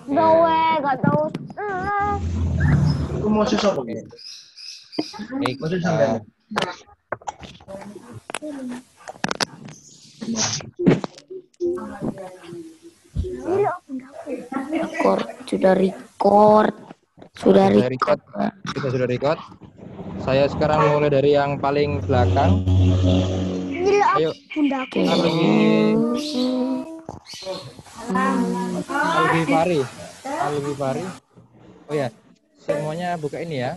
Doe, gak tahu. Aku mau susah kok. Masih sampai. Sudah record. Sudah record. Kita sudah record. Saya sekarang mulai dari yang paling belakang. Ayo. Algi Fari. Oh ya, semuanya buka ini ya.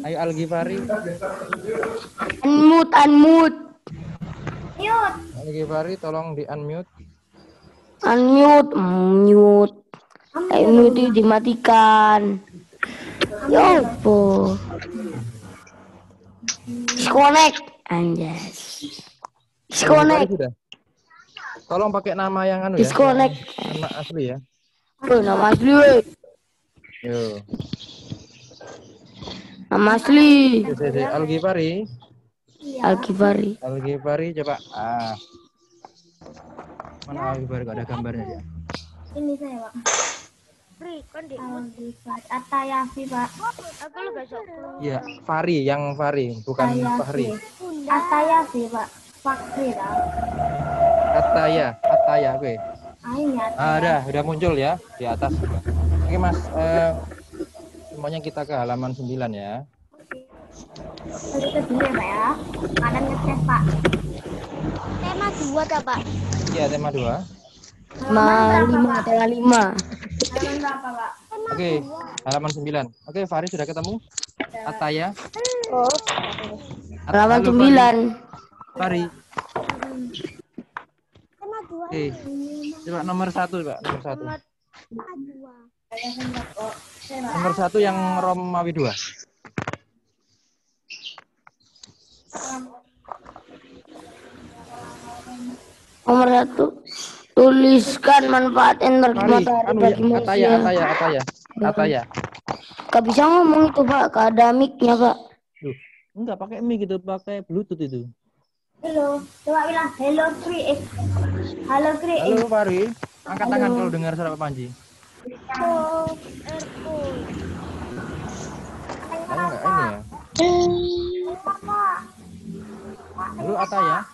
Ayo Algi Fari. Unmute. Algi Fari, tolong di unmute. Mute. Mute itu dimatikan. Yo, po. Disconnect. Anjas. Disconnect. Sudah. Tolong pakai nama yang anu ya. Disconnect. Nama asli ya. Oh, nama asli. Yo. Nama asli. Algi Fari. Algi Fari coba. Mana Algi Fari, gak ada gambarnya ya? Ini saya, Pak. Atayafi, Pak. Aku lu besok. Iya, Fari, yang Fari, bukan Fahri. Atayafi, Pak. Fakri lah. Ataya, oke. Ini Udah muncul ya di atas. Oke, Mas. Semuanya kita ke halaman 9 ya. Kita dulu ya, Pak ya. Kanan ngetes, Pak. Tema 2 dah, Pak. Iya, tema 2. Tema 5. Halaman berapa, Pak? Oke, halaman 9. Oke, Fari sudah ketemu? Ataya. Halaman Halo, 9. Fari. Tema 2. Oke. Coba nomor 1, Pak. Nomor 1. Nomor 1 yang Romawi 2. Nomor 1. Tuliskan manfaat energi matahari bagi manusia. Ataya. Gak bisa ngomong itu, Pak. Gak ada mic-nya, Pak. Duh, enggak pakai mic gitu, pakai Bluetooth itu. Halo, coba bilang hello Kri. Halo Kri. Halo Fari, angkat tangan kalau dengar suara Pak Panji. Enggak ini ya. Halo Ataya.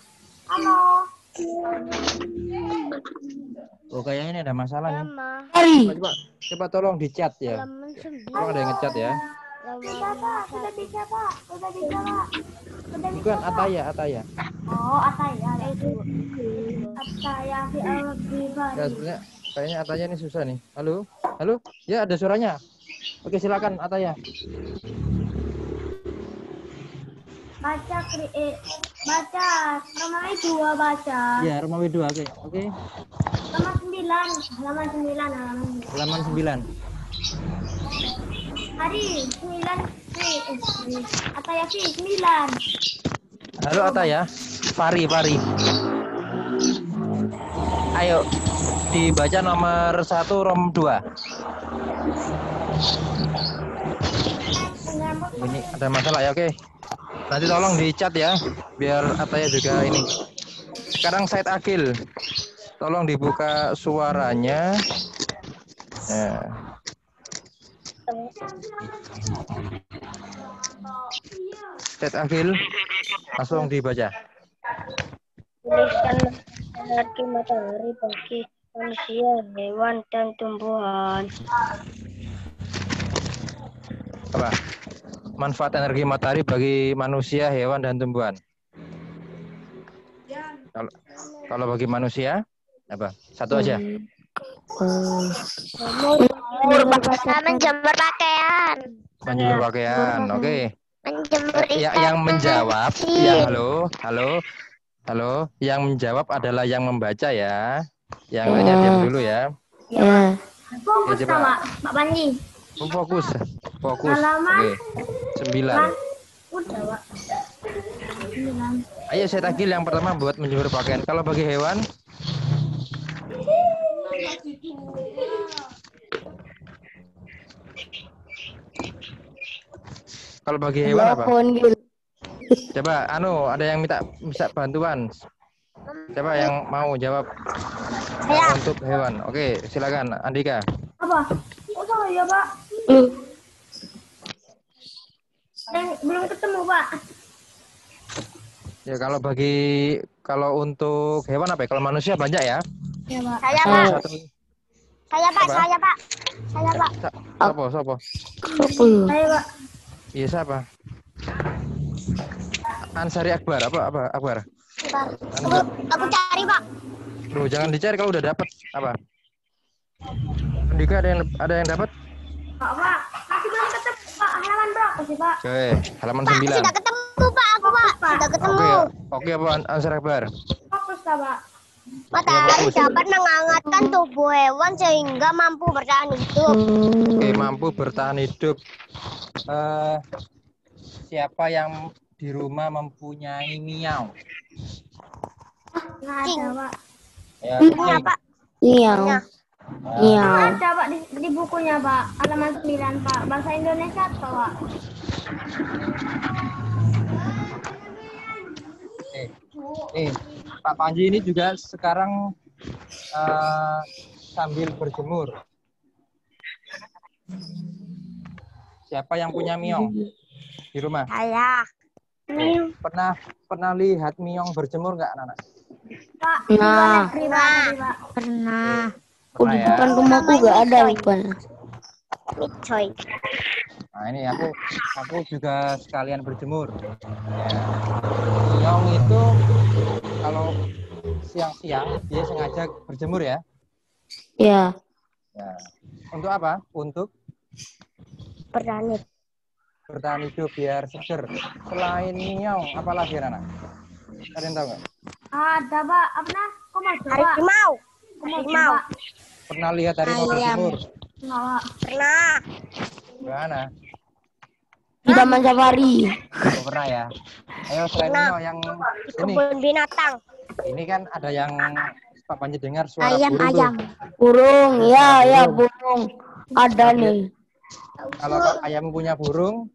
Halo. Oh, kayaknya ini ada masalah nih. Hari. Coba tolong di chat ya. Halaman 9. Tolong ada yang ngechat ya. Sudah bisa, Pak. Bukan Ataya. Oh, Ataya. Atayafi al-Ghifari. Ya, sebenarnya kayaknya Ataya ini susah nih. Halo? Ya, ada suaranya. Oke, silakan Ataya. Baca Kri. Baca. Romawi 2 baca. Ya, Romawi 2. Oke. Halaman 9. Halaman 9. Hari 9 Kri. Atayafi 9. Halo Ataya. Fari. Ayo dibaca nomor 1 Rom 2. Ini ada masalah ya, oke. Nanti tolong di chat ya, biar Ataya juga ini. Sekarang Said Akil, tolong dibuka suaranya. Nah. Said Akil, langsung dibaca. Tuliskan energi matahari bagi manusia, hewan, dan tumbuhan. Apa? Manfaat energi matahari bagi manusia, hewan, dan tumbuhan. Kalau bagi manusia, apa? Satu aja. Menjemur pakaian. Menjemur pakaian, oke. Menjemur Yang menjawab, ya halo. Yang menjawab adalah yang membaca ya. Yang lainnya diam dulu ya. Ya. Fokus sama Pak Panji. Fokus. Halaman Oke. 9. Udah, Pak. Ayo saya tagih yang pertama buat menjemur pakaian. Kalau bagi hewan, Kalau bagi hewan apa? Telepon gitu. Coba, ada yang minta bantuan. Coba yang mau jawab Saya. untuk hewan. Oke, silakan Andika. Apa? Oh, saya, Pak. Belum ketemu, Pak. Ya kalau untuk hewan apa ya? Kalau manusia banyak ya. Ya, Pak. Saya, Pak. Satu. Saya, Pak. Apa? Saya, Pak. Saya, Pak. Sopo? Apa ya? Saya, Pak. Iya siapa? Ansari Akbar. Apa Akbar? Aku cari, Pak. Loh, jangan dicari kalau udah dapat apa? Andika ada yang dapat? Pak. Masih belum ketemu, Pak. Halaman berapa sih, Pak? Oke, halaman Pak, 9. sudah ketemu, Pak. Aku, Pak. Sudah ketemu. Oke apa Ansari Akbar? Fokus, Pak. Matahari dapat menghangatkan tubuh hewan sehingga mampu bertahan hidup. Oke, mampu bertahan hidup. Siapa yang di rumah mempunyai miau? Nggak ada, Pak. Ya, Ini apa? Miau. Miau. Ada, Pak, di bukunya, Pak. Halaman 9, Pak. Bahasa Indonesia, Pak. Pak Panji ini juga sekarang sambil berjemur. Siapa yang punya miong di rumah? Saya. Pernah lihat miong berjemur nggak, anak-anak? Pak, Nah. di luar negeri, Pak. Pernah. Pernah Di ya? depan rumahku gak ada bukan. Coy. Nah ini aku juga sekalian berjemur. Ya. Miong itu kalau siang-siang dia sengaja berjemur ya. Ya. Ya. Untuk apa? Untuk Berani. bertahan hidup biar seger. Selain miong, apalagi anak? Kalian tahu nggak? Ada, Pak. Apa nah? Kok mau coba? Harimau. Harimau. Pernah lihat harimau berjemur? Nggak, Pak. Pernah. Mana? Di Taman Safari. Oh, pernah ya. Ayo selain Pernah. miong yang Di ini. kebun binatang. Ini kan ada yang Pak Panji dengar suara Ayam, burung ayam. tuh. Burung. Ya burung. Ada nih. Kalau ayam punya burung,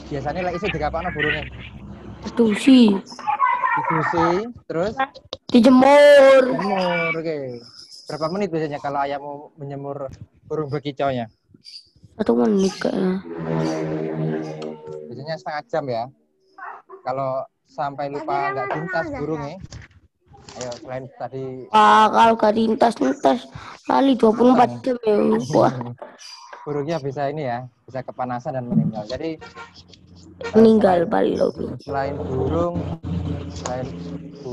biasanya lah isi digapakno burungnya. Tusi. Dicuci, terus Dijemur. jemur. Oke. Berapa menit biasanya kalau ayam mau menyemur burung bekicaunya? 1 menit kayaknya. Biasanya setengah jam ya. Kalau sampai lupa nggak tuntas burungnya, ayo selain tadi Kalau gak lintas kali 24 jam ya. Wah, burungnya bisa ini ya, bisa kepanasan dan meninggal. Jadi meninggal balik. selain burung,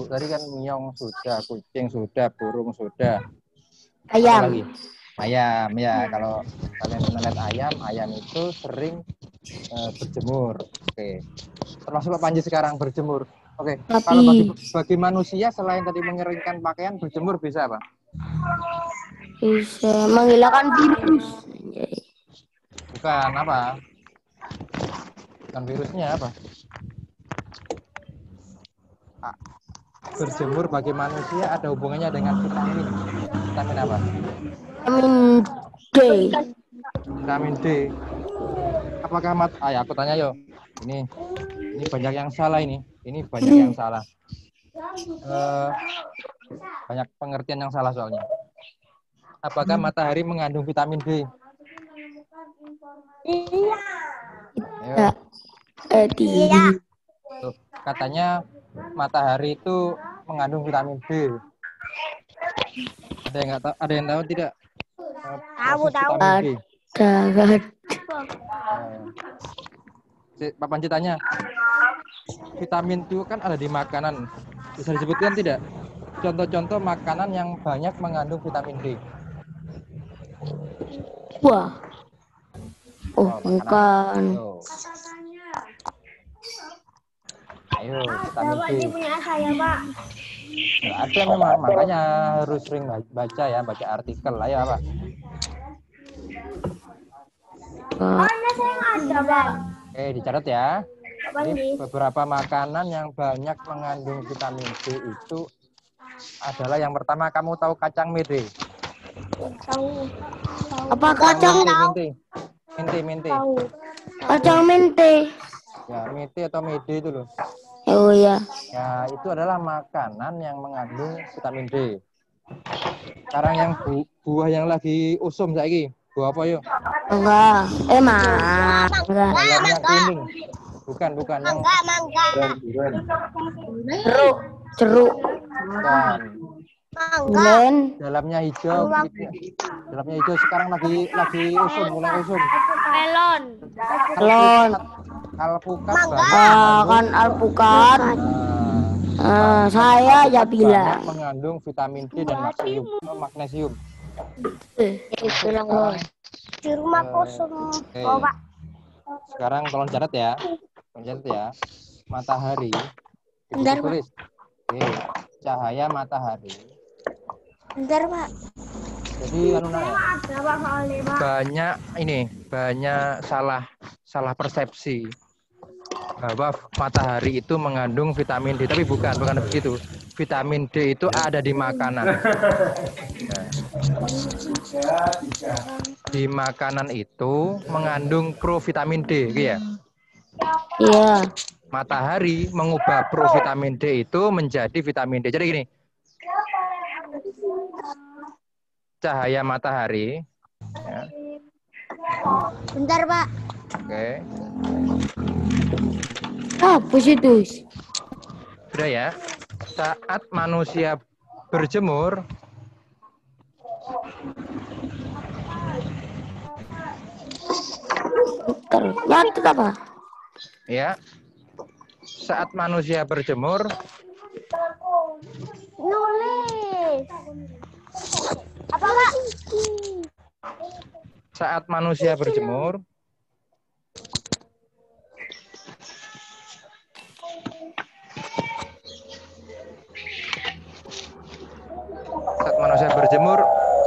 tadi kan miong sudah, kucing sudah, burung sudah. Apa Ayam. lagi? Ayam ya. Kalau kalian pernah lihat ayam itu sering berjemur. Oke. Termasuk Pak Panji sekarang berjemur. Oke. Tapi- Kalau bagi manusia selain tadi mengeringkan pakaian, berjemur bisa apa? Bisa menghilangkan virus. Bukan apa? Bukan virusnya apa? Berjemur bagi manusia ada hubungannya dengan vitamin. Vitamin apa? Vitamin D. Vitamin D. Apakah aku tanya yo. Ini banyak yang salah ini. Ini banyak yang salah. Banyak pengertian yang salah soalnya. Apakah matahari mengandung vitamin D? Iya. Ayo. Tidak. Tuh, katanya matahari itu mengandung vitamin D. Ada yang tahu tidak? Tahu, Proses tahu. vitamin D. Dagat. Pak Panji tanya, vitamin itu kan ada di makanan. Bisa disebutkan tidak? Contoh-contoh makanan yang banyak mengandung vitamin D. Wah. Oh, makanan. bukan. Ayo, vitamin Bapak D. ini punya saya, Pak. Nggak ada memang, makanya harus sering baca ya, baca artikel. Ayo apa? Soalnya saya nggak ada, Pak. Oke, dicatat ya. Pak Panji. Ini beberapa makanan yang banyak mengandung vitamin D itu adalah yang pertama, kamu tahu kacang mede? Tahu. Apa kacang? Mede. Mente. Kacang mente. Ya, mente atau mede itu loh. Oh ya. Ya, itu adalah makanan yang mengandung vitamin D. Sekarang yang buah yang lagi usum saiki. Buah apa yuk? Enggak. Mangga. Dalamnya Mangga. kuning. Bukan yang Mangga. Jeruk. bukan. Mangga. Bulan. Dalamnya hijau. Dalamnya hijau sekarang lagi usum, mulai usum. Melon. Melon. Alpukat Mangga. Kan alpukat. Saya ya bilang. Mengandung vitamin D dan magnesium. Bilang lo. Di rumah kosong. Oke. Oh, Pak. Sekarang tolong catat ya. Matahari. Bentar, Pak. Tulis. Oke. Cahaya matahari. Bentar, Pak. Jadi banyak salah persepsi bahwa matahari itu mengandung vitamin D, tapi bukan begitu. Vitamin D itu ada di makanan. Nah, di makanan itu mengandung provitamin D, gitu ya. Iya. Matahari mengubah provitamin D itu menjadi vitamin D. Jadi gini, cahaya matahari. Ya. Bentar, Pak. Oke. Apa sih itu? Sudah ya. Saat manusia berjemur, Nyatet apa? ya. Saat manusia berjemur, Nulis. Apa, Pak? saat manusia berjemur,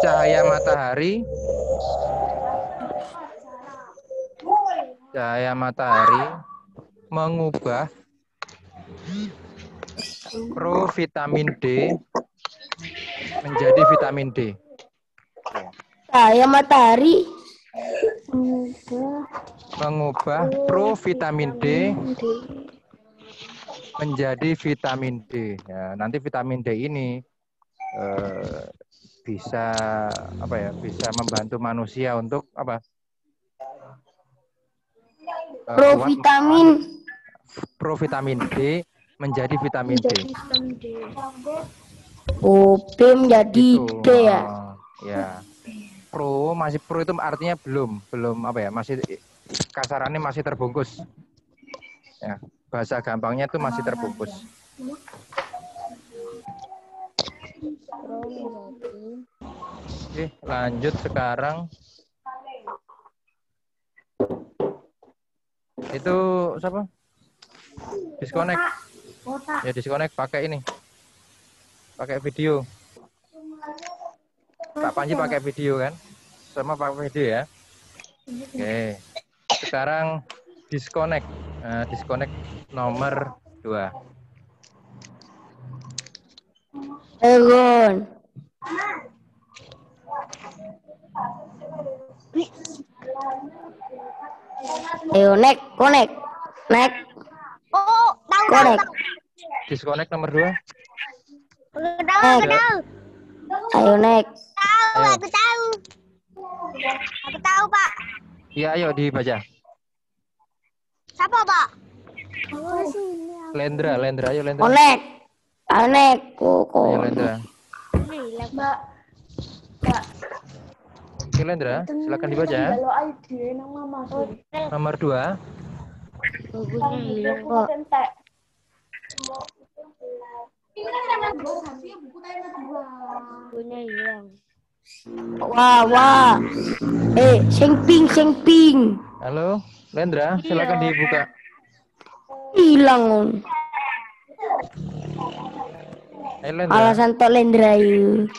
cahaya matahari mengubah provitamin D menjadi vitamin D. Cahaya matahari Mengubah provitamin D menjadi vitamin D. Ya, nanti vitamin D ini bisa membantu manusia untuk apa? Provitamin D menjadi vitamin D. B menjadi D ya. Ya. Pro itu artinya belum masih kasarannya masih terbungkus. Ya, bahasa gampangnya itu masih terbungkus. Oke, lanjut sekarang. Itu siapa? Disconnect. Ya disconnect pakai ini. Pakai video. Pak Panji pakai video kan? Sama pakai video ya. Oke. Sekarang disconnect. Disconnect nomor 2. Egon. Ayo connect. Oh, tahu. Disconnect nomor 2. Tahu. Ayo Aku tahu. Aku tahu, Pak. Iya, ayo dibaca. Siapa, Pak? Lendra, ayo Lendra. Connect. Ayo Lendra. Mbak. Oke Lendra, silakan dibaca. Nomor 2. Hilang kok. Wah. Seng ping. Halo, Lendra, silakan dibuka. Hilang. Ayo Lendra. Alasan tok Lendra yuk.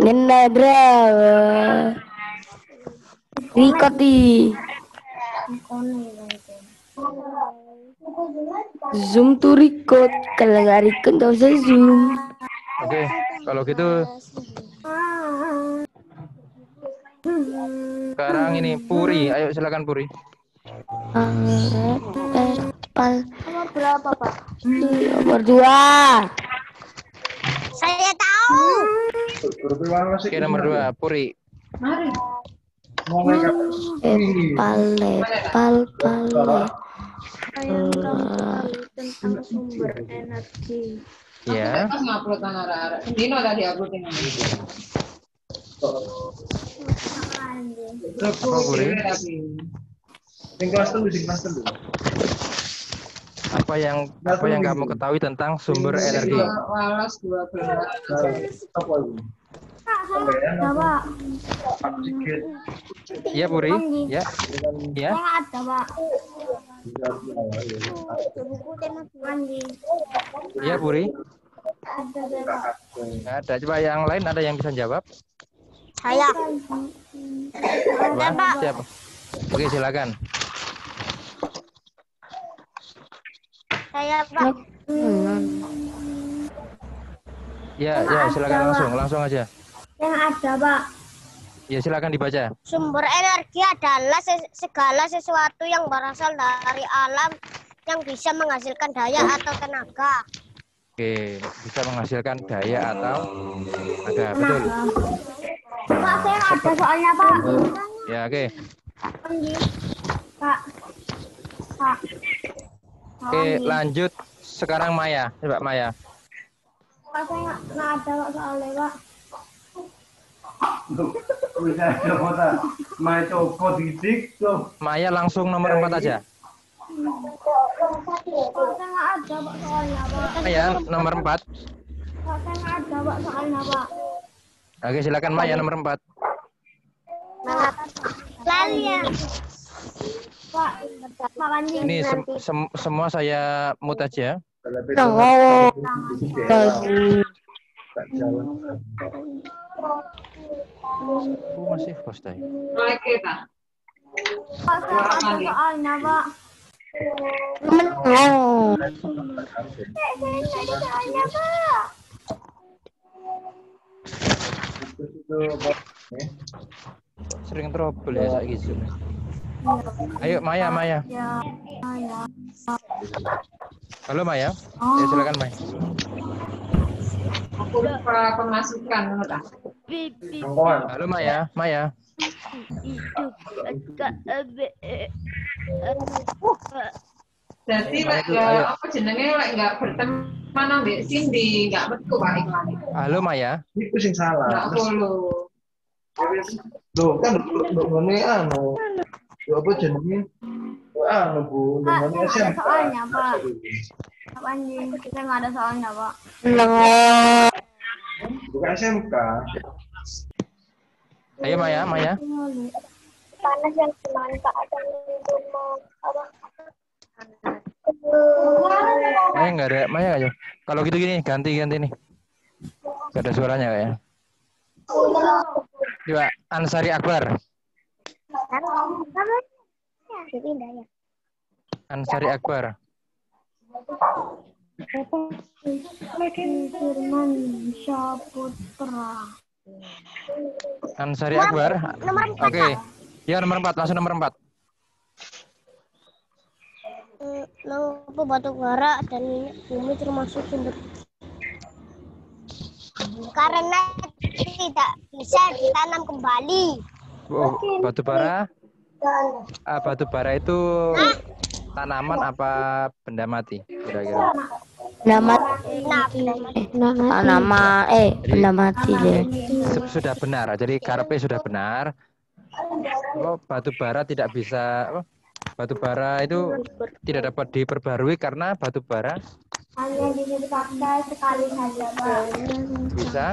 Lendra. Rikoti. Zoom to record. Kalau nggak record nggak usah zoom. Oke, kalau gitu yang ini Puri. Ayo silakan Puri. Pal. Nomor berapa, Pak? Nomor 2. Saya tahu. Oke, nomor 2 Puri. Mari. Lepal. Saya tahu sekali tentang sumber energi. Ya. Pas ngupload nang arek-arek. Dino tadi upload ini. Apa Puri? Sing kelas telu, sing kelas telu. Apa yang kamu ketahui tentang sumber energi? Walas 12. Apa itu? Pak. Oksigen. Iya Puri. Ya. Ya. Saya ada, Pak. Mandi. Iya Puri. Ada, Pak. Nggak ada. Coba yang lain ada yang bisa jawab? Saya. Ada, Pak. Siapa? Oke, silakan. Saya, Pak. Ya, silakan langsung aja. Yang ada, Pak. Ya, silakan dibaca. Sumber energi adalah segala sesuatu yang berasal dari alam yang bisa menghasilkan daya atau tenaga. Oke, bisa menghasilkan daya atau tenaga. Betul. Pak, saya ada soalnya, Pak. Ya, oke. Mandi. Pak. Pak. Oke, lanjut. Sekarang Maya. Coba Maya. Pak, saya nggak ada, Pak, soalnya, Pak. Bisa ada kota. Main coba didik tuh. Maya langsung nomor 4 aja. Pak, saya nggak ada, Pak, soalnya, Pak. Maya nomor 4. Pak, saya nggak ada, Pak, soalnya, Pak. Oke, silakan Maya nomor 4. Lalu ya. Pak, Mandi. Ini semua saya mute aja. Tak jalan. Masih host ya. Oke, Pak. Pak, saya nggak ada soalnya, Pak. Menang. Saya nggak ada soalnya, Pak. Sering trouble ya saiki Zoom. Ayo Maya. Ya. Halo Maya. Ya, silakan Maya. Aku lupa pemasukan menurut aku. Halo Maya. Jadi lek apa jenenge lek enggak berteman ambek Cindy, enggak metu Pak iklan. Halo Maya. Itu sing salah. Enggak follow. Loh, kan ngene anu. Yo apa jenenge? Anu Bu, Pak, ngene saya nggak ada SMK. soalnya, Pak. Pak Mandi, kita nggak ada soalnya, Pak. Bukan SMK. Ayo Maya. Panas yang dimanfaatkan untuk Maya nggak ada. Maya nggak ada. Kalau gitu gini, ganti nih. Gak ada suaranya kayaknya. Coba Ansari Akbar. Ansari Akbar. Firman Saputra. Ansari Akbar. Nomor 4. Oke. Ya nomor 4, langsung nomor 4. Lampu batu bara dan minyak bumi termasuk sumber karena tidak bisa ditanam kembali. Oh, batu bara. Batu bara itu tanaman apa benda mati kira-kira? Benda mati deh. Sudah benar. Jadi KRP sudah benar. Oh, batu bara tidak bisa. Batu bara itu tidak dapat diperbarui karena batu bara Hanya bisa dipakai sekali saja, Pak. bisa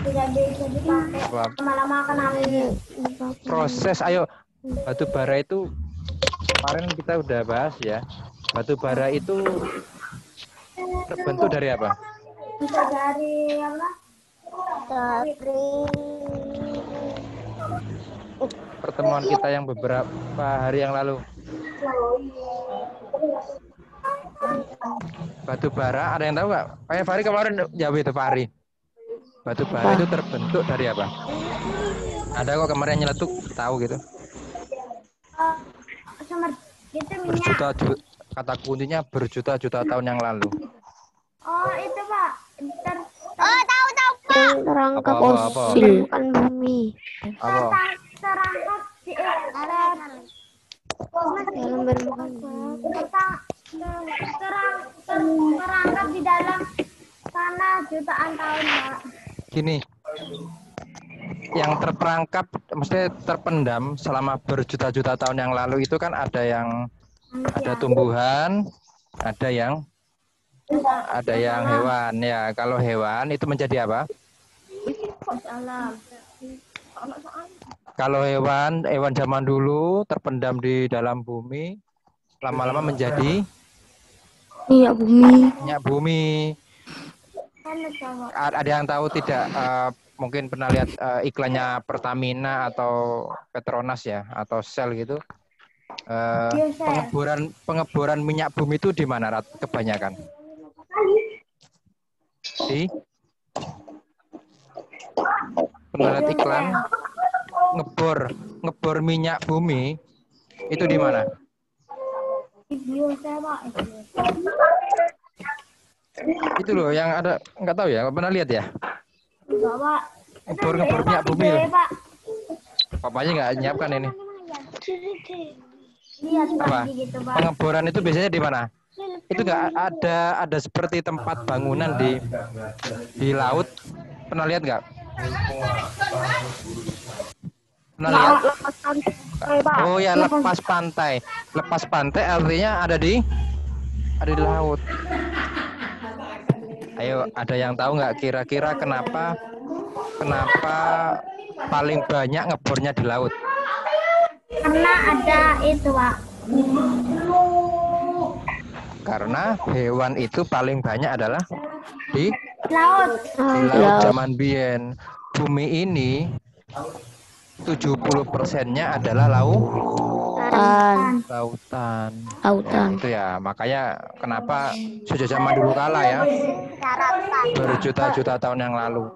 Tidak bisa dipakai lama-lama akan habis. proses. Ayo, batu bara itu kemarin kita udah bahas ya. Batu bara itu terbentuk dari apa? Bisa dari apa? Dari Pertemuan kita yang beberapa hari yang lalu. Batu bara, ada yang tahu nggak? Kayak Fahri kemarin jawab itu Fahri. Batu bara itu terbentuk dari apa? Ada kok kemarin nyeletuk, tahu gitu. Sumber itu minyak. Berjuta-juta, kata kuncinya berjuta-juta tahun yang lalu. Oh, itu Pak. Oh, tahu Pak. Yang terangkat Apa? fosil kan bumi. Apa? Terangkat di Dalam bermakan. terangkat di dalam tanah jutaan tahun, Pak. Gini, yang terperangkap, mesti terpendam selama berjuta-juta tahun yang lalu itu kan ada yang tumbuhan, ada yang hewan ya. Kalau hewan itu menjadi apa? Kalau hewan zaman dulu terpendam di dalam bumi, lama-lama menjadi Minyak bumi. minyak bumi. Ada yang tahu tidak? Mungkin pernah lihat iklannya Pertamina atau Petronas ya, atau Shell gitu. Pengeboran minyak bumi itu di mana kebanyakan? Di pernah lihat iklan ngebor minyak bumi itu di mana? Itu loh yang ada, nggak tahu ya, pernah lihat ya? Ngebor minyak bumi loh. Papanya nggak nyiapkan ini. Apa? Pengeboran itu biasanya di mana? Itu nggak ada seperti tempat bangunan di laut. Pernah lihat nggak? Pernah lihat? Oh ya, lepas pantai. Lepas pantai artinya ada di laut. Ayo, ada yang tahu nggak kira-kira kenapa paling banyak ngebornya di laut? Karena ada itu, Pak. Karena hewan itu paling banyak adalah di Laut. laut zaman biyen. Bumi ini 70%-nya adalah lautan. Itu ya, makanya kenapa sejak zaman dulu kala ya, berjuta-juta tahun yang lalu.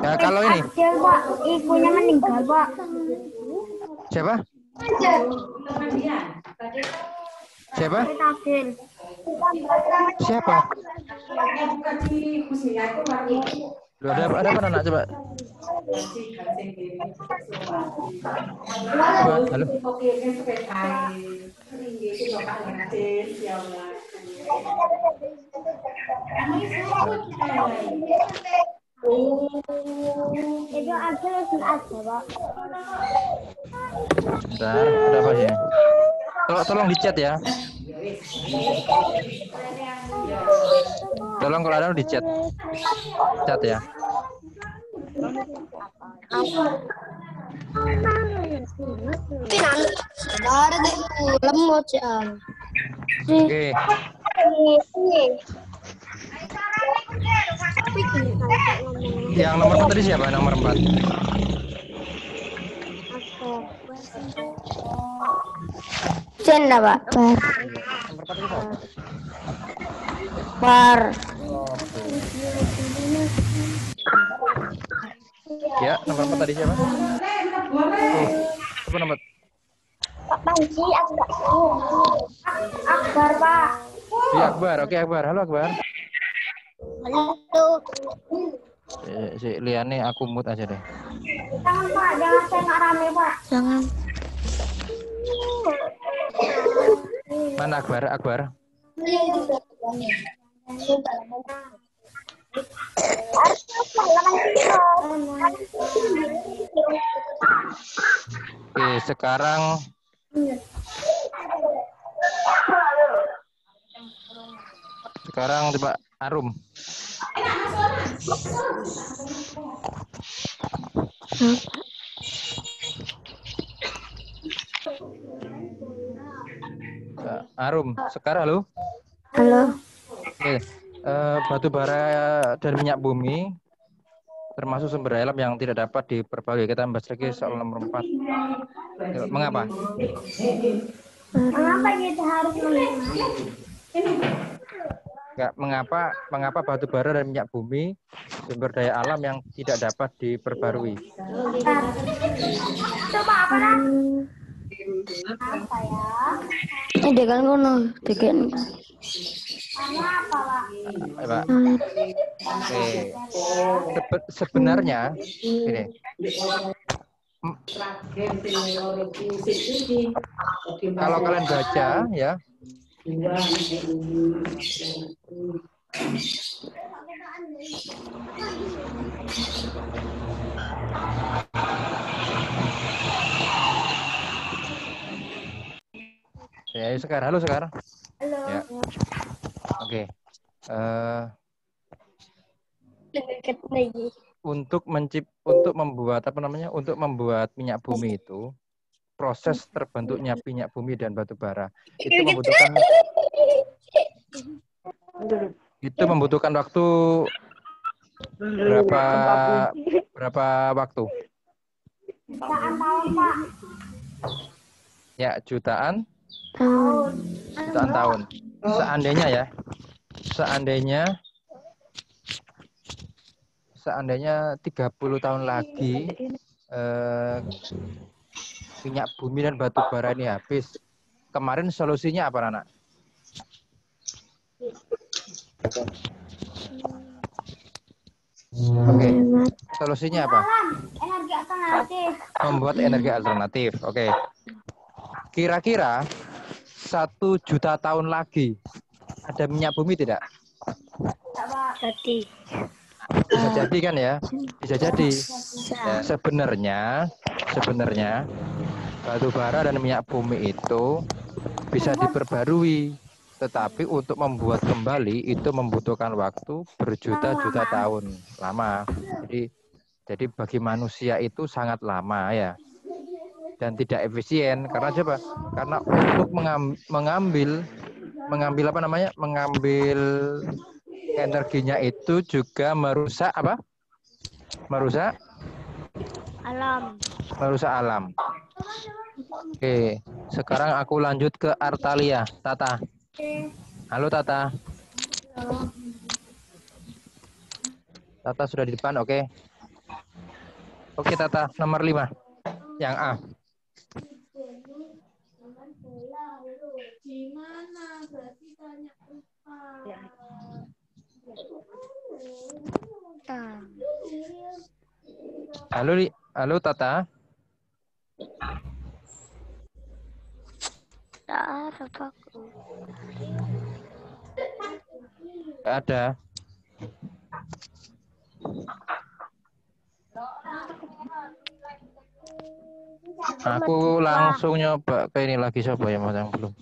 Ya kalau ini Pak, ibunya meninggal, Pak. siapa? Siapa? Siapa? Loh, ada apa anak coba? Halo. Itu aja Pak. Bentar, ada apa sih? Tolong di chat ya. Tolong kalau ada di chat. Chat ya. Oke. Yang nomor 4 tadi siapa? Nomor 4. Cenda, Pak. Bar. Ya, nomor 4 tadi siapa? Apa nomor? Pak Panji, Akbar, Pak. Iya, Akbar. Oke, Akbar. Halo, Akbar. Halo. Si Liane aku mute aja deh. Jangan, Pak. Jangan saya nggak rame, Pak. Jangan. Mana Akbar? Akbar. Oke, sekarang coba Arum. Arum, sekarang halo. Halo. Oke, batu bara dan minyak bumi termasuk sumber daya alam yang tidak dapat diperbarui. Kita bahas lagi soal nomor 4. Mengapa? Mengapa kita harus mengingat? mengapa batu bara dan minyak bumi sumber daya alam yang tidak dapat diperbarui? Coba apa nak? Apa ya? Dekan kono, dekan. Karena apa pak? Pak. Oke. Sebenarnya ini kalau kalian baca ya, ya Sekar, halo Sekar. Halo. Ya. Oke. Untuk membuat apa namanya? Untuk membuat minyak bumi itu, proses terbentuknya minyak bumi dan batu bara itu membutuhkan waktu berapa waktu? Jutaan tahun pak. Ya, jutaan tahun. Seandainya 30 tahun lagi minyak bumi dan batu bara ini habis. Kemarin solusinya apa, Nana? Oke. Solusinya apa? Energi alternatif. Membuat energi alternatif. Oke. Kira-kira 1 juta tahun lagi ada minyak bumi tidak? Jadi. Bisa jadi kan ya? Bisa jadi. Ya, sebenarnya batu bara dan minyak bumi itu bisa diperbarui, tetapi untuk membuat kembali itu membutuhkan waktu berjuta-juta tahun, lama. Jadi bagi manusia itu sangat lama ya, dan tidak efisien. Karena coba, karena untuk mengambil apa namanya, mengambil energinya itu juga merusak apa? Merusak alam. Oke, sekarang aku lanjut ke Artalia. Tata. Halo Tata. Tata sudah di depan, oke. Oke Tata, nomor 5. Yang A. Halo Tata. Ada. Aku langsung nyoba ke ini lagi, siapa ya yang belum.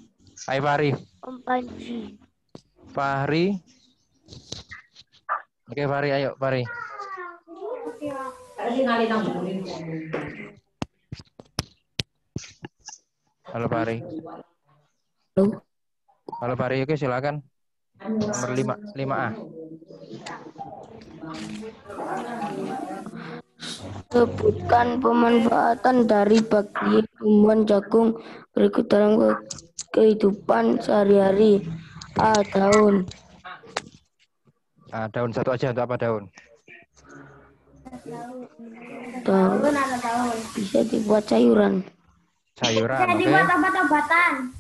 Hai Fahri. Om Panji. Fahri. Oke Fahri, ayo Fahri. Halo Fahri. Halo Fahri, oke silakan. Nomor 5A. Sebutkan pemanfaatan dari bagian tumbuhan jagung berikut dalam kehidupan sehari-hari. A. Daun. Daun satu aja, untuk apa daun? Daun bisa dibuat sayuran. Sayuran, Bisa oke. dibuat obat-obatan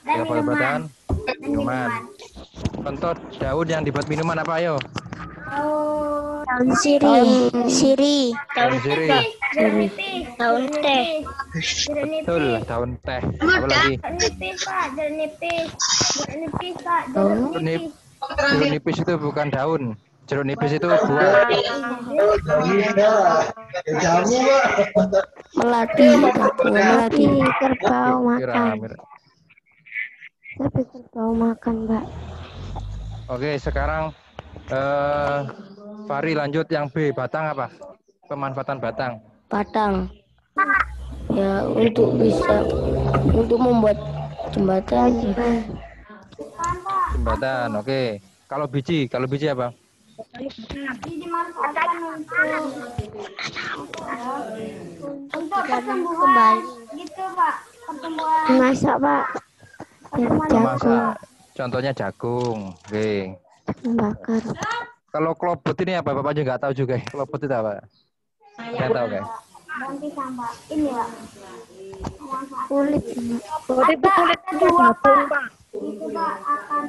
dan Ya, obat-obatan, minuman. Contoh daun yang dibuat minuman apa, ayo? Daun siri. Daun sirih. Daun teh. Betul, daun teh. Apa lagi? Jeruk nipis pak, jeruk nipis. Jeruk nipis pak, Jeruk nipis itu bukan daun. Jeruk nipis itu buah. Melati. Kerbau makan. Kira-kira. Tapi kerbau makan, Mbak. Oke, sekarang Fahri lanjut yang B, batang apa? Pemanfaatan batang. Batang. Ya, untuk membuat jembatan. Jembatan, oke. Kalau biji apa? Dimanfaatkan untuk pertumbuhan gitu pak, pertumbuhan. Masak, Pak. Masa contohnya jagung, oke. Bakar. Kalau klobot ini apa? Bapak juga nggak tahu juga. Klobot itu apa? Nggak tahu kan? Ganti sama ini ya. Kulit. Kulit itu kulit Dua jagung, Pak. Pak. Itu Pak akan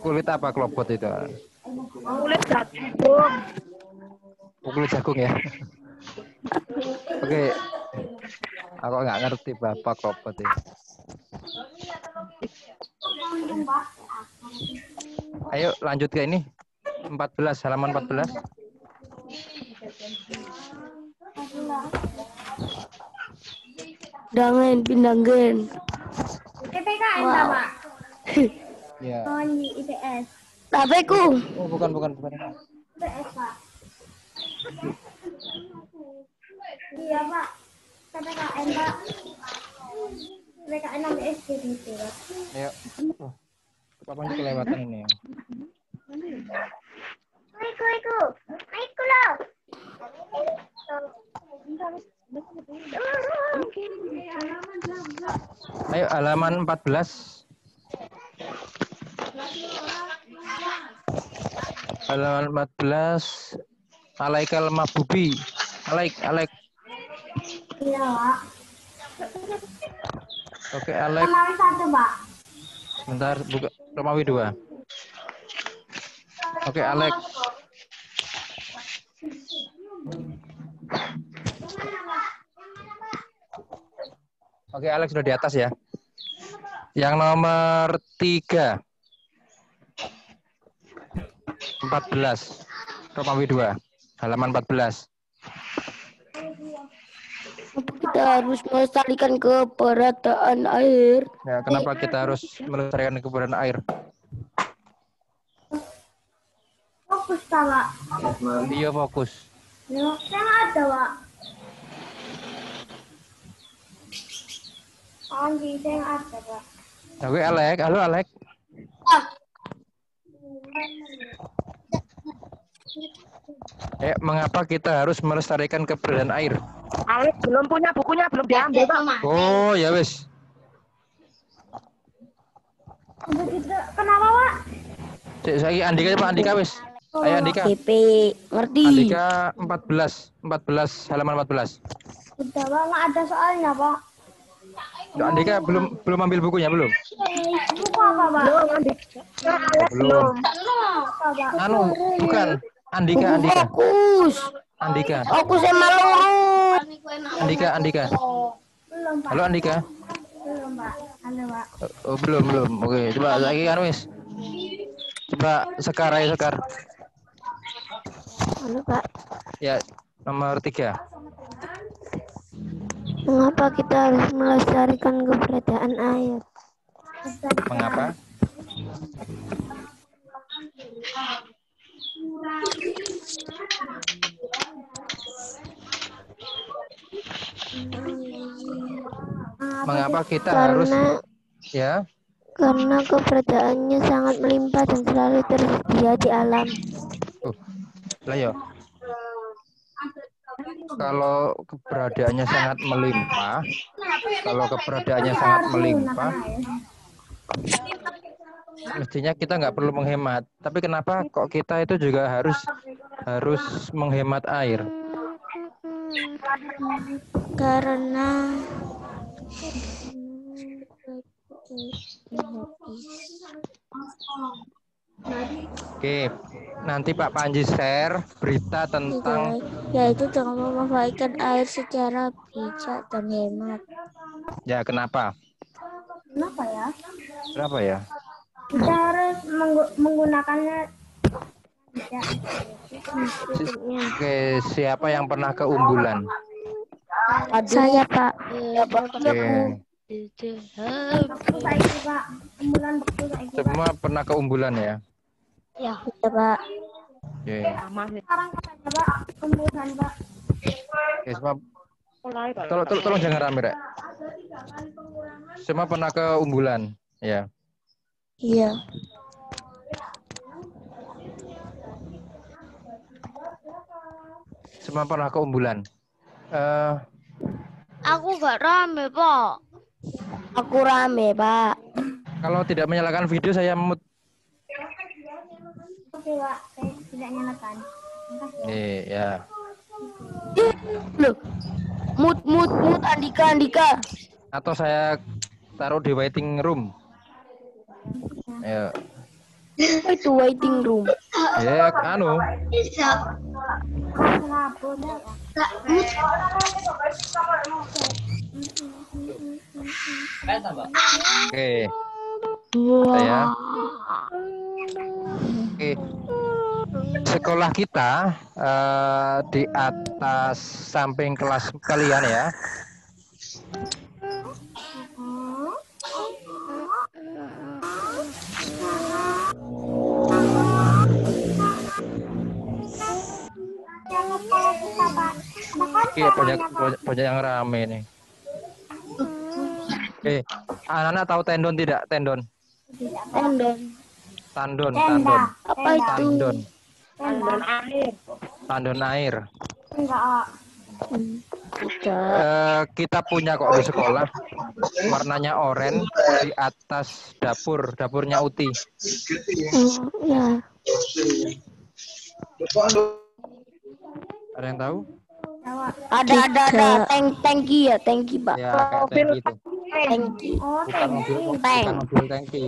Kulit apa klobot itu? Kulit jagung. Kulit jagung ya. Oke. Aku nggak ngerti Bapak klobot itu. Ayo lanjut ke ini. 14, halaman 14. Dangen, pindanggen. PPKN Pak. Ya. Oh, ini IPS. Tapeku. Oh, bukan. IPS Pak. Iya Pak. PPKN Pak. PPKN sampai SD gitu Pak. Ayo. Oh, Bapak kelewatan ini. Iku loh. Ayo halaman 14. Halaman 14. Alaikal mahbubi. Alaik. Iya Pak. Oke, Alaik. Sama satu Pak. Bentar, buka Romawi 2. Oke, Alex. Oke, Alex sudah di atas ya. Yang nomor 3. 14. Romawi 2. Halaman 14. Kita harus melestarikan keberadaan air. Ya, kenapa kita harus melestarikan keberadaan air? Fokus Pak. Dia fokus. Yang ada Pak. Andi, yang ada Pak. Oke, Alex. Halo, Alex. Mengapa kita harus melestarikan keberadaan air? Alex belum punya bukunya, belum diambil, Pak. Oh, ya wes. Begitu. Kenapa Pak? Cek saya Andika Pak, Andika wes. Ayo Andika. PP, ngerti? Andika 14 halaman 14. Udah Pak, nggak ada soalnya Pak. Loh, Andika belum ambil bukunya belum? Buku apa Pak? Belum. Apa Pak? Anu, bukan. Andika. Fokus. Andika. Fokus sama lurus. Andika. Belum Pak. Halo Andika. Belum Pak. Halo Pak. Oh, belum. Oke, coba lagi kan wes. Coba Sekar. Halo Pak. Ya, nomor 3. Mengapa kita harus melestarikan keberadaan air? Mengapa? Mengapa kita harus ya? Karena keberadaannya sangat melimpah dan selalu tersedia di alam. Lah ya. Kalau keberadaannya sangat melimpah, mestinya kita nggak perlu menghemat. Tapi kenapa kok kita itu juga harus menghemat air? Karena Oke, nanti Pak Panji share berita tentang yaitu dengan memanfaatkan air secara bijak dan hemat. ya kenapa? Kenapa ya? Kenapa ya? Kita harus menggunakannya. Ya. Oke, siapa yang pernah ke Umbulan? Saya Pak. Oke. Betul saiki Pak. Ambulan betul saiki. Semua pernah ke Umbulan ya? Ya, Pak. Oke. Sekarang katanya Pak, ambulan Pak. Oke, semua tolong jangan rame, Rek. Semua pernah ke Umbulan, ya. Iya. Semua pernah ke Umbulan. Aku gak rame, Pak. Aku rame, Pak. Kalau tidak menyalakan video saya mute. Makasih, Pak. Saya tidak nyalakan. Makasih. Nih, ya. Loh. Mut Andika. Atau saya taruh di waiting room. Ya. Apa itu waiting room? Ya, anu. Kenapa? Oke. Wah. Ya. Oke. Sekolah kita di atas samping kelas kalian ya. Iya, banyak yang rame nih. Oke, anak-anak tahu tendon tidak? Tendon. Tandon. Apa itu? Tandon. Tandon air. Enggak. Kita punya kok di sekolah. Warnanya oranye di atas dapurnya Uti. Ya. Ada yang tahu? Ada tangki ya, tangki, Pak. Ya, kayak tangki itu. Tangki. Bukan mobil tangki.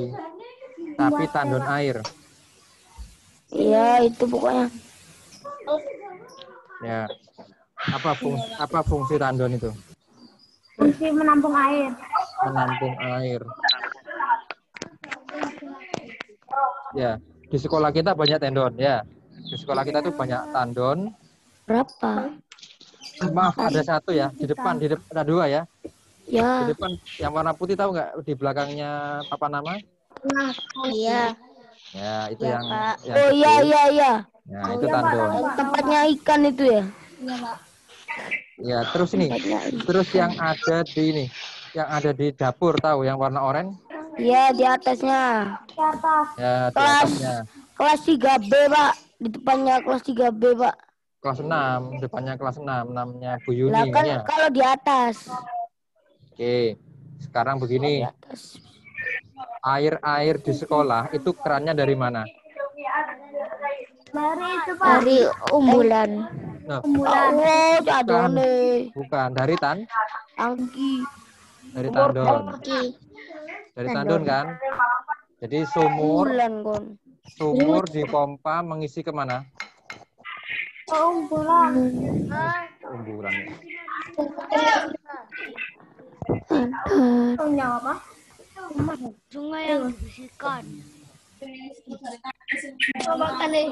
Tapi tandon air. Iya, itu pokoknya. Ya. Apa fungsi tandon itu? Fungsi menampung air. Menampung air. Ya, di sekolah kita banyak tendon ya. Di sekolah kita tuh banyak tandon. Berapa? Maaf, ada satu ya. Di depan ada dua ya. Ya. Di depan yang warna putih tahu nggak? Di belakangnya apa nama? Iya. Ya, itu Ya, yang Pak. yang Oh iya. Ya, itu tandon. Tempatnya ikan itu ya. Iya, Pak. Ya, terus ini. Terus yang ada di ini. Yang ada di dapur tahu yang warna oranye? Iya, di atasnya. Di atas. Ya, di Kelas atasnya. kelas 3B, Pak. Di depannya kelas 3B, Pak. Kelas 6, depannya kelas 6, namanya Bu Yuni Lah kan ya. kalau di atas. Oke. Sekarang begini. Di atas. Air di sekolah itu kerannya dari mana? Dari itu, Pak. Dari umbulan. Nah, Oh, jadone. bukan dari Tangki. dari tandon. Dari tandon kan? Jadi sumur Umbulan, kon. dipompa mengisi kemana? Umbulan. Umbulan. Punya apa? Sungai yang dibersihkan. Makan deh.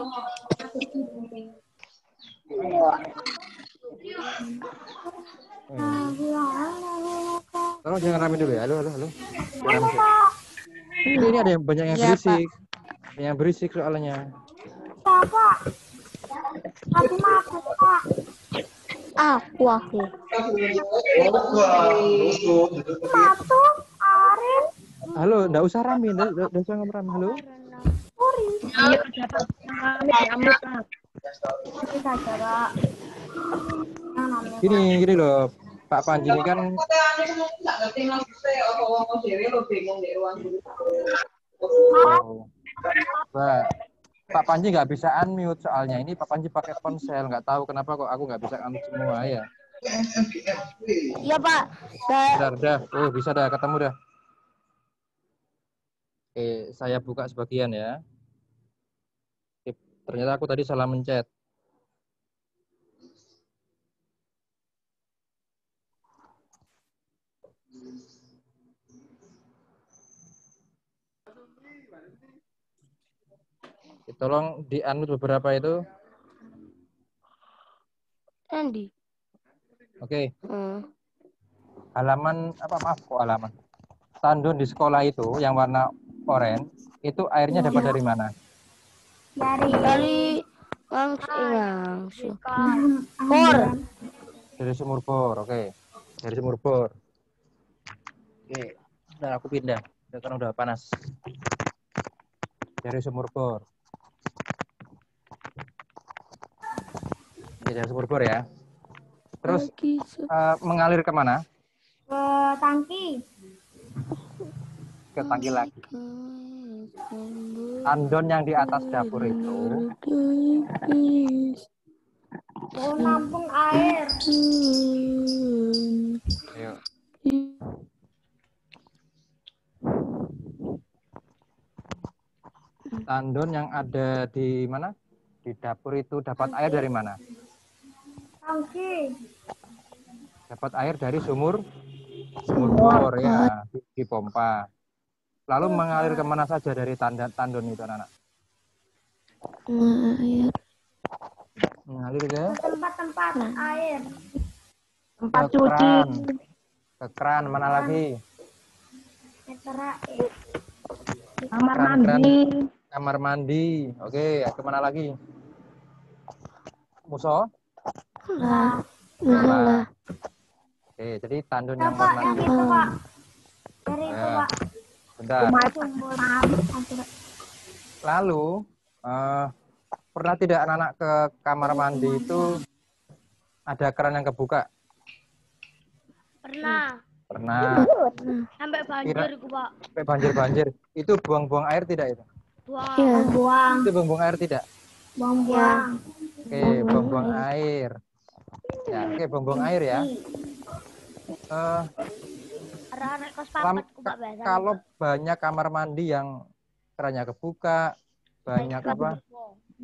Tolong jangan rame dulu ya. Halo. Jangan rame dulu. Ini ada yang banyak yang berisik. Yang berisik soalnya. Pak. Aku makan, Pak. Aku. Satu, Arin. Halo, enggak usah rame, enggak usah ngomong. Halo. Bisa coba. Gini loh. Pak Panji ini kan Pak Panji nggak bisa unmute soalnya ini Pak Panji pakai ponsel, nggak tahu kenapa kok aku nggak bisa unmute semua ya. Iya, Pak. Dah. Oh, bisa dah, ketemu dah. Oke, saya buka sebagian ya. Oke, ternyata aku tadi salah mencet. Tolong di-unmute beberapa itu. Andy. Oke. Halaman halaman. Tandon di sekolah itu yang warna oranye itu airnya dapat dari mana? Dari langsung. Bor. Dari sumur bor, oke. Dari sumur bor. Oke. Udah aku pindah. Karena udah panas. Dari sumur bor. Oke, dari sumur bor ya. Terus mengalir kemana? ke tangki. Ke tangki lagi. Tandon yang di atas dapur itu Mau nampung air. ayo. Tandon yang ada di mana? Di dapur itu dapat air dari mana? Tangki. Dapat air dari sumur bor ya, di pompa. Lalu mengalir kemana saja dari tandon itu, anak-anak? Mengalir ke Tempat-tempat air. Tempat ke cuci. keran. Ke keran mana lagi? Meter air. Kamar Keran. mandi. Kamar mandi. Oke, kemana lagi? Muso? Lah. Oke, jadi tandon yang Pak, warna yang itu, Pak. Dari itu, Ya. Pak. Bentar. Sumur. Lalu pernah tidak anak-anak ke kamar mandi itu ada keran yang kebuka? Pernah. Pernah. Sampai banjir, Pak. Sampai banjir-banjir. Itu buang-buang air tidak itu? Buang. Itu buang-buang air tidak? Buang. Oke, buang-buang air. Ya, oke, buang-buang air ya. Anak kos Lam- papat, Pak, biasa. Kalau banyak kamar mandi yang kerannya kebuka, banyak apa?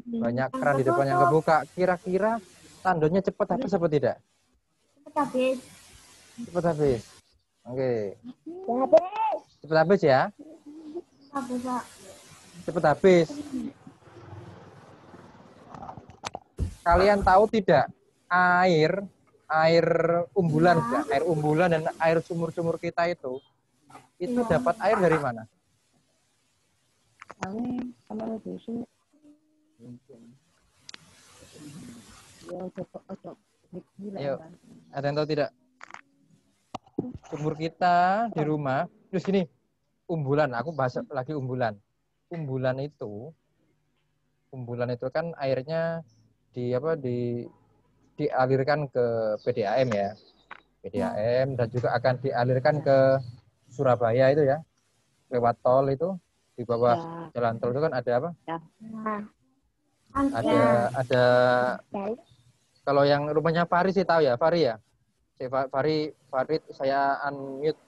Banyak keran di depan yang kebuka. Kira-kira tandonnya cepat habis apa tidak? Cepat habis. Cepat habis. Oke. Cepat habis ya. Habis, Pak. Cepat habis. Kalian tahu tidak air umbulan, air umbulan dan air sumur-sumur kita itu dapat air dari mana? Ayo, ada yang tahu tidak? Sumur kita di rumah, terus gini, umbulan, aku bahas lagi umbulan. Umbulan itu kan airnya dialirkan ke PDAM ya. PDAM dan juga akan dialirkan ke Surabaya itu ya. Lewat tol itu di bawah jalan tol itu kan ada apa? Ada kalau yang rumahnya Fari sih tahu ya, Fari ya. Farid saya unmute.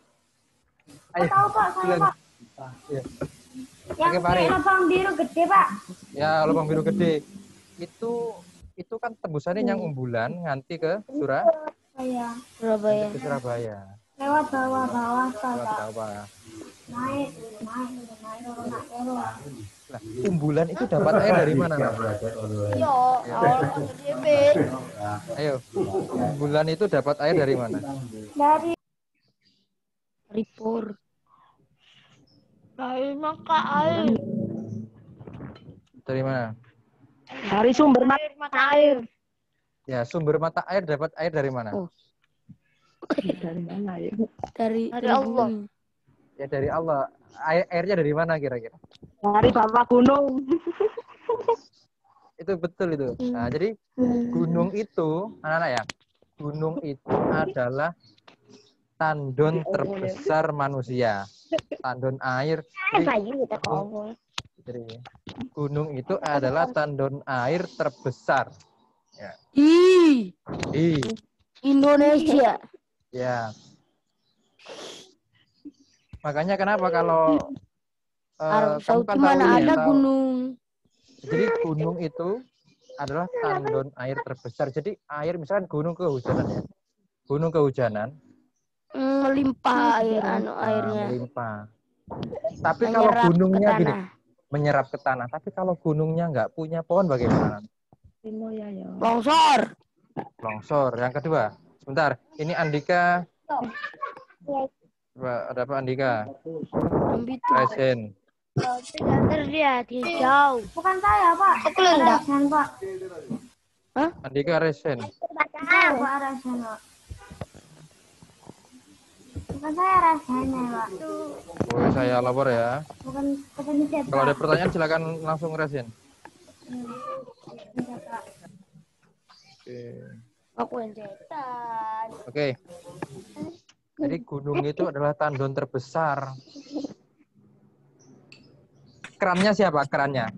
Ayo. Tahu, Pak, saya, Pak. Ya. Yang Oke, Fari. lubang biru gede, Pak. Ya, lubang biru gede. Itu kan tembusannya yang umbulan nganti ke Surabaya. ke Surabaya. Lewat bawah-bawah, Pak. Lewat bawah. Naik, turun. Nah, umbulan itu dapat air dari mana? Nak? Ayo, umbulan itu dapat air dari mana? Dari Pur. mata air. Dari mana? Dari sumber mata air. Ya, sumber mata air dapat air dari mana? Oh. Dari mana ya? Dari Allah. bumi. Ya dari Allah. Airnya dari mana kira-kira? Dari bawah gunung. Itu betul itu. Nah, jadi gunung itu, anak-anak ya, gunung itu adalah tandon terbesar manusia. Tandon air. Jadi gunung itu adalah tandon air terbesar. Ya. Di Indonesia. Ya. Makanya kenapa kalau Arab kamu Saudi kan mana tahu ada ya, gunung. jadi gunung itu adalah tandon air terbesar. Jadi air misalkan gunung kehujanan ya. Gunung kehujanan Melimpah airnya. melimpah. Tapi kalau Menyerap gunungnya ke gini, tanah. menyerap ke tanah. Tapi kalau gunungnya nggak punya pohon bagaimana? Longsor. Longsor. Yang kedua, sebentar. Ini Andika. Ada apa Andika? Ambitu. Resen. Tidak terlihat hijau. Bukan saya, Pak. Aku enggak. Pak. Andika Resen. Saya, Pak, Rasen, Pak. Bukan saya rasanya, Pak. Boleh saya lapor ya. Bukan penyedap, Kalau Pak. ada pertanyaan silakan langsung Resen. Iya, Pak. Oke. Aku yang cetan. Oke. Jadi gunung itu adalah tandon terbesar. kerannya siapa? Kerannya.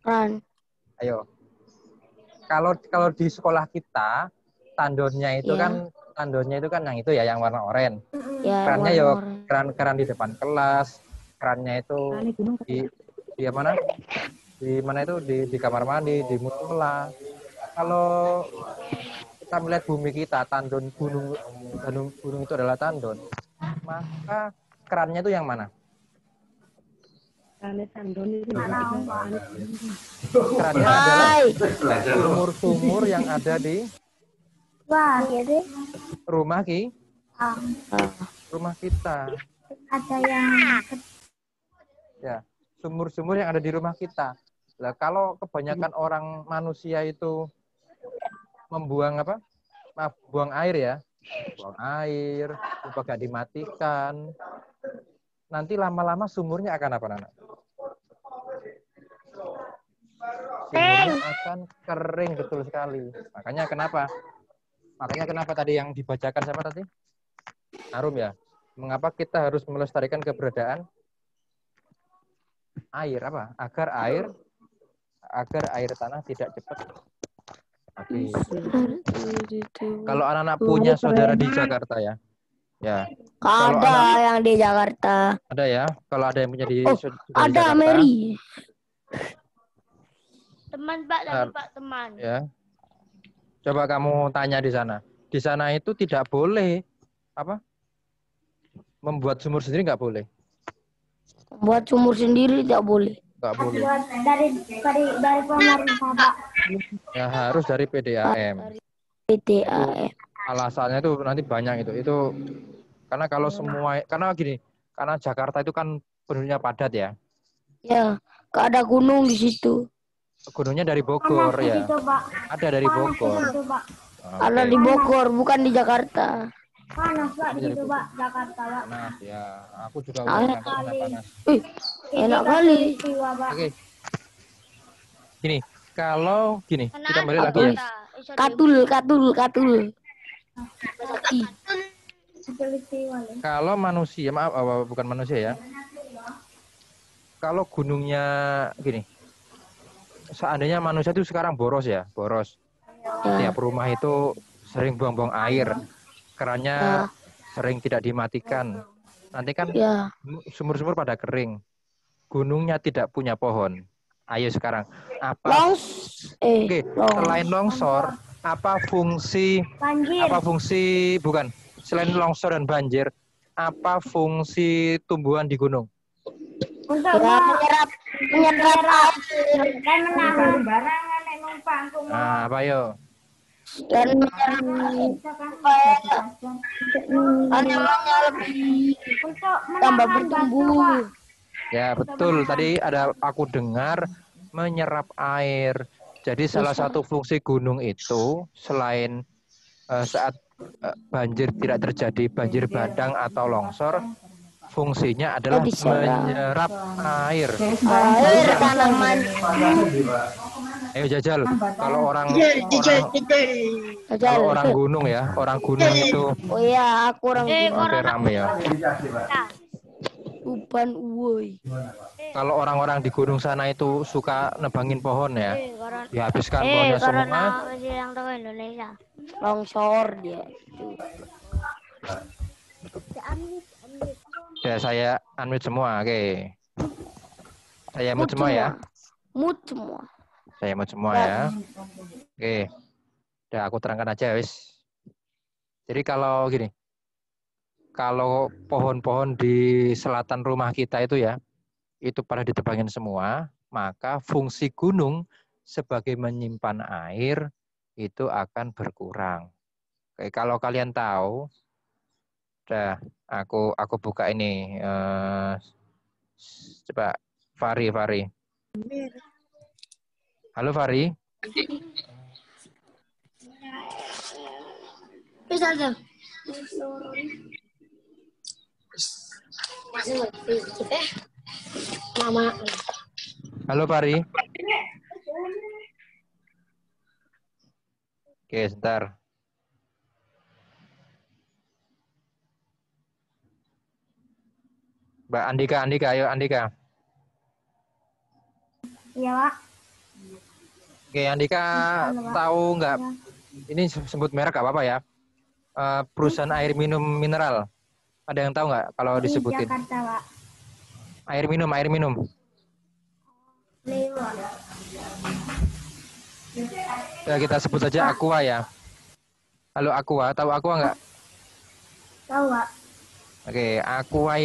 Kan. Ayo. Kalau di sekolah kita tandonnya itu Ya. kan yang itu ya yang warna oranye. Ya, Kerannya ya warna-warna. keran di depan kelas. Kerannya itu di mana? Di mana itu di kamar mandi, di musola. Kalau kita melihat bumi kita, gunung itu adalah tandon, maka kerannya itu yang mana? Kerannya adalah Hai. sumur-sumur yang ada di Wah, jadi rumah Ah. rumah kita. ada yang Ya, sumur-sumur yang ada di rumah kita. Lah kalau kebanyakan orang manusia itu membuang apa? Maaf, buang air ya. Buang air, lupa gak dimatikan. Nanti lama-lama sumurnya akan apa, Nana? Sumurnya akan kering, betul sekali. Makanya kenapa tadi yang dibacakan siapa tadi? Arum ya. Mengapa kita harus melestarikan keberadaan air apa? Agar air tanah tidak cepat habis. Kalau anak-anak punya saudara di Jakarta ya. Ya. Kalau Ada yang di Jakarta. ada ya. Kalau ada yang punya di Oh, saudara di ada Jakarta. Mary. Teman Pak, tapi Pak teman. Ya. Coba kamu tanya di sana. Di sana itu tidak boleh apa? Membuat sumur sendiri nggak boleh. Buat sumur sendiri tidak boleh. Nggak boleh. dari pemerintah, Pak. Ya harus dari PDAM. PTAM. Alasannya itu nanti banyak itu. Itu karena kalau semua karena Jakarta itu kan penduduknya padat ya. Ya, ada gunung di situ. Gunungnya dari Bogor ya. Ada dari Bogor. Ada di Bogor, bukan di Jakarta. Panas, Pak, di situ, Pak, Jakarta, Pak. Panas ya. Aku juga udah sampai sana panas. Enak kali. Oke. Gini, kita balik lagi ya. Katul. Kalau manusia, maaf, bukan manusia ya. Kalau gunungnya gini, seandainya manusia itu sekarang boros. Tiap rumah itu sering buang-buang air, kerannya sering tidak dimatikan. Nanti kan sumur-sumur pada kering, gunungnya tidak punya pohon. Ayo sekarang, selain longsor, apa fungsi selain longsor dan banjir, apa fungsi tumbuhan di gunung? Untuk menyerap air dan menahan barang nek numpang Nah, apa yo? dan tanamannya lebih tambah bertumbuh. Ya betul, tadi aku dengar menyerap air. Jadi salah satu fungsi gunung itu selain saat banjir tidak terjadi, banjir bandang atau longsor, fungsinya adalah menyerap air. Air tanaman. Ayo Jajal, kalau orang gunung ya, orang gunung itu Oh iya, aku orang oke, rame ya. Uban uwoy. Kalau orang-orang di gunung sana itu suka nebangin pohon ya, dihabiskan pohonnya semua. Indonesia. Longsor dia. Ya saya unmute semua, oke. Saya mute semua ya. Mute semua. Saya mute semua ya. Oke. Udah aku terangkan aja wis. Jadi kalau gini, kalau pohon-pohon di selatan rumah kita itu ya, itu pada ditebangin semua, maka fungsi gunung sebagai menyimpan air itu akan berkurang. Oke, kalau kalian tahu, udah aku buka ini. Coba Fari. Halo Fari. Bisa aja. Mama. Halo Fari. Oke, sebentar. Mbak Andika, ayo Andika. Iya, Pak. Oke, Andika tahu nggak? Ini sebut merek nggak apa-apa ya? Perusahaan air minum mineral. Ada yang tahu nggak kalau Di disebutin? Jakarta, Pak. Air minum. Lewat. Ya, kita sebut saja Aqua ya. Halo Aqua, tahu Aqua nggak? Tahu, Pak. Oke, Aqua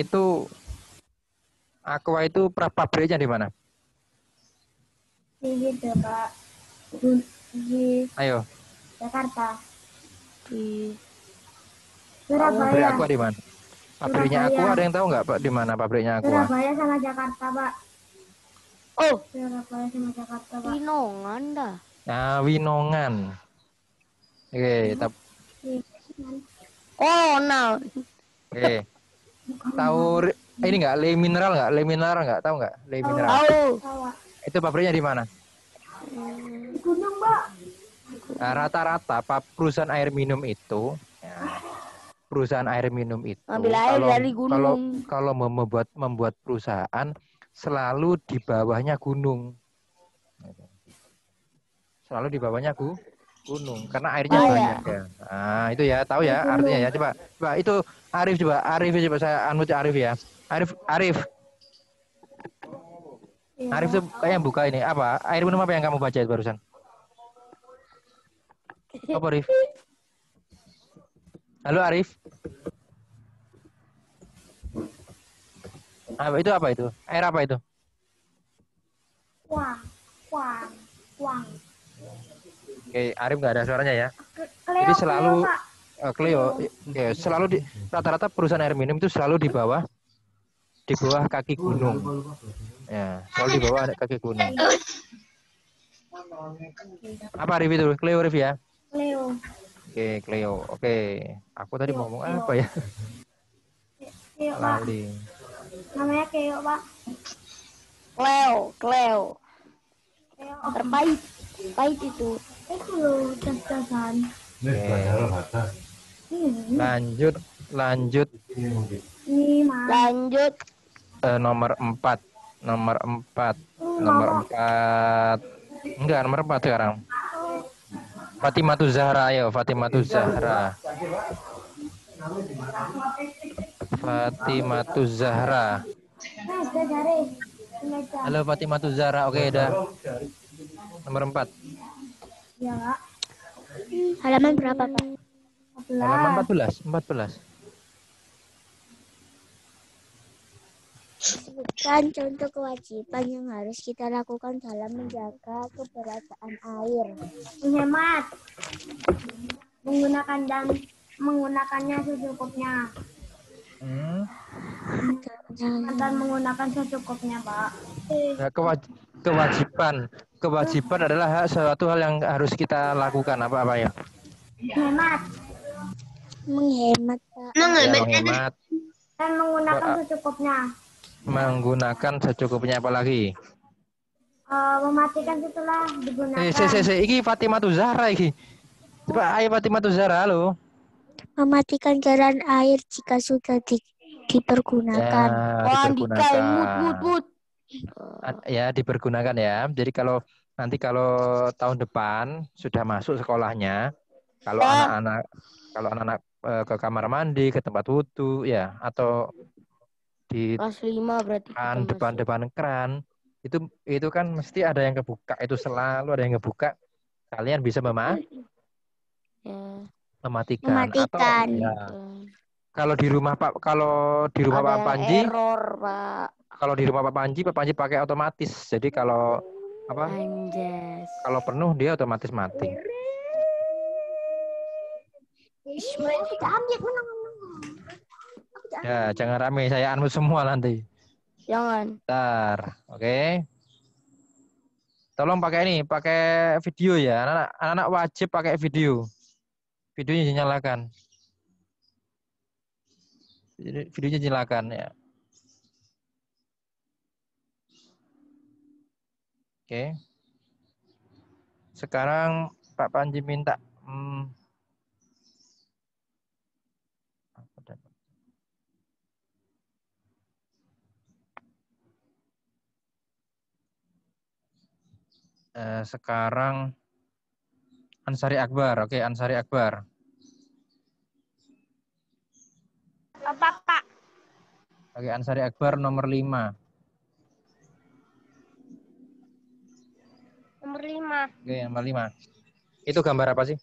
itu pabriknya di mana? Di gitu, Pak. Di Ayo, Jakarta. Di pabrik Surabaya. Aqua di mana? Pabriknya Surabaya. Aqua ada yang tahu nggak Pak di mana pabriknya Aqua? Surabaya sama Jakarta, Pak. Oh, Surabaya sama Jakarta, Pak. Winongan dah. Nah, Winongan. Oke, Oh, nah. oke. Tahu ini nggak? Le Mineral nggak? Tahu nggak? Le Mineral. Tahu. Tahu, Pak. Itu pabriknya di mana? Di Gunung, Pak. Nah, rata-rata perusahaan air minum itu, Ambil air dari gunung. kalau membuat perusahaan selalu di bawahnya gunung. Selalu di bawahnya gunung karena airnya Oh, banyak ya. Nah, itu ya, tahu ya artinya ya. Coba itu Arif coba saya unmute Arif ya. Arif tuh kayak buka ini apa? Air minum apa yang kamu baca itu barusan? Apa Arif? Halo Arif. Itu apa itu? Air apa itu? Kuang. Oke, Arif nggak ada suaranya ya. Cleo, Jadi selalu Pak. Cleo, ya, selalu rata-rata perusahaan air minum itu selalu di bawah kaki gunung. Ya, selalu di bawah kaki gunung. Apa Arif itu? Cleo Arif ya? Cleo. Oke, Cleo. Oke. Aku tadi mau ngomong apa ya? Cleo, Pak. Lali. Namanya Cleo, Pak. Cleo. Cleo. Terpahit. Pahit itu. Itu loh, das-dasan. Lanjut Ini, Mas. Lanjut. nomor 4. Nomor 4 sekarang. Fatimatu Zahra, ayo Fatimatu Zahra. Nah, sudah cari. Baca. Halo Fatimatu Zahra. Oke, udah. Nomor 4. Iya, Pak. Halaman berapa, Pak? Halaman 14. Sebutkan contoh kewajiban yang harus kita lakukan dalam menjaga keberadaan air. Menghemat. Menggunakannya secukupnya. Dan menggunakan secukupnya, Pak. Nah, kewajiban adalah suatu hal yang harus kita lakukan apa ya? Menghemat, Pak. Ya, menghemat, Dan menggunakan secukupnya. menggunakan secukupnya apalagi? Mematikan setelah digunakan. Iki Fatimatu Zahra iki. Coba ayo Fatimatu Zahra, halo. Mematikan jaran air jika sudah dipergunakan. Oh, Andika, mut. Ya, dipergunakan ya. Jadi kalau tahun depan sudah masuk sekolahnya, kalau anak-anak ke kamar mandi, ke tempat wudhu ya, atau di Kelas 5 berarti kita depan keran itu kan mesti ada yang kebuka, itu selalu ada yang kebuka. Kalian bisa mematikan. Atau ya, kalau di rumah Pak Panji, error, Pak. kalau di rumah Pak Panji pakai otomatis. Jadi kalau Anjas. kalau penuh dia otomatis mati. Ya, jangan rame, saya unmute semua nanti. Jangan. Bentar, oke. Tolong pakai video ya. Anak-anak wajib pakai video. Videonya dinyalakan. Videonya dinyalakan ya. Oke. Sekarang Pak Panji minta Sekarang Ansari Akbar. Oke, Ansari Akbar. Apa, Pak? Oke, Ansari Akbar nomor 5. Nomor 5. Oke, nomor 5. Itu gambar apa sih?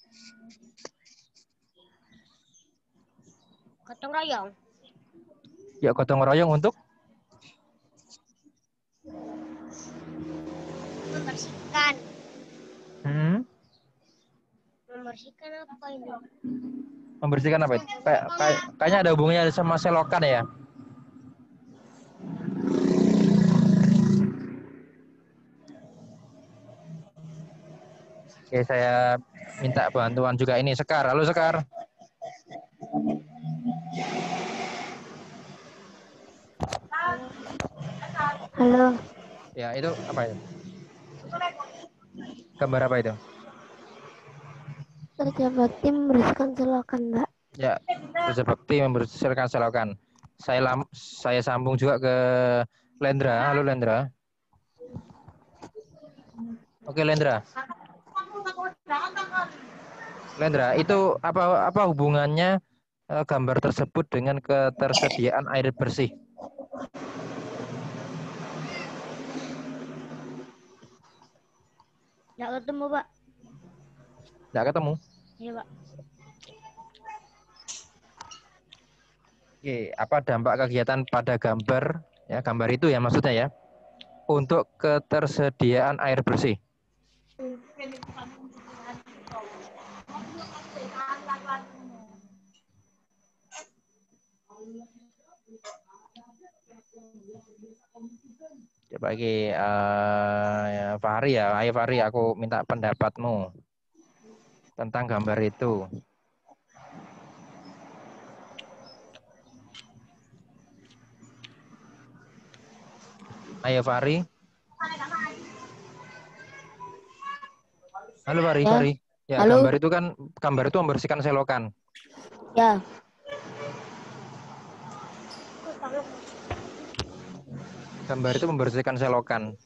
Gotong royong. Ya, gotong royong untuk Membersihkan. Membersihkan apa ini? membersihkan apa itu? Kayaknya ada hubungannya sama selokan ya. Oke, saya minta bantuan juga ini Sekar. Halo Sekar. Halo. Ya, itu apa itu? Gambar apa itu? Kerja bakti membersihkan selokan, Mbak. Ya, kerja bakti membersihkan selokan. Saya sambung juga ke Lendra. Halo Lendra. Oke Lendra. Lendra, itu apa hubungannya gambar tersebut dengan ketersediaan air bersih? Nggak ketemu, Pak. Nggak ketemu? Iya, Pak. Oke, apa dampak kegiatan pada gambar? Ya, gambar itu ya maksudnya ya. Untuk ketersediaan air bersih. Coba lagi ya, Fahri ya. Ayo Fahri, aku minta pendapatmu tentang gambar itu. Ayo Fahri. Halo Fahri, Ya. Fahri. Ya, Halo. gambar itu membersihkan selokan. Ya, Gambar itu membersihkan selokan.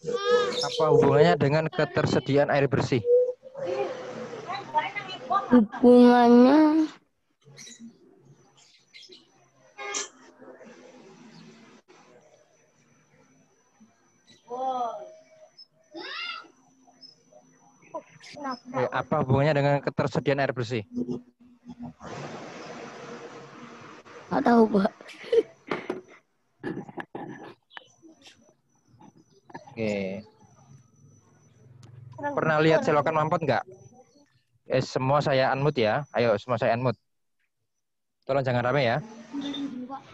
Apa hubungannya dengan ketersediaan air bersih? hubungannya Apa hubungannya dengan ketersediaan air bersih? nggak tahu, Pak. Oke. Pernah lihat selokan mampet nggak? Semua saya unmute ya. Ayo, semua saya unmute. Tolong jangan rame ya.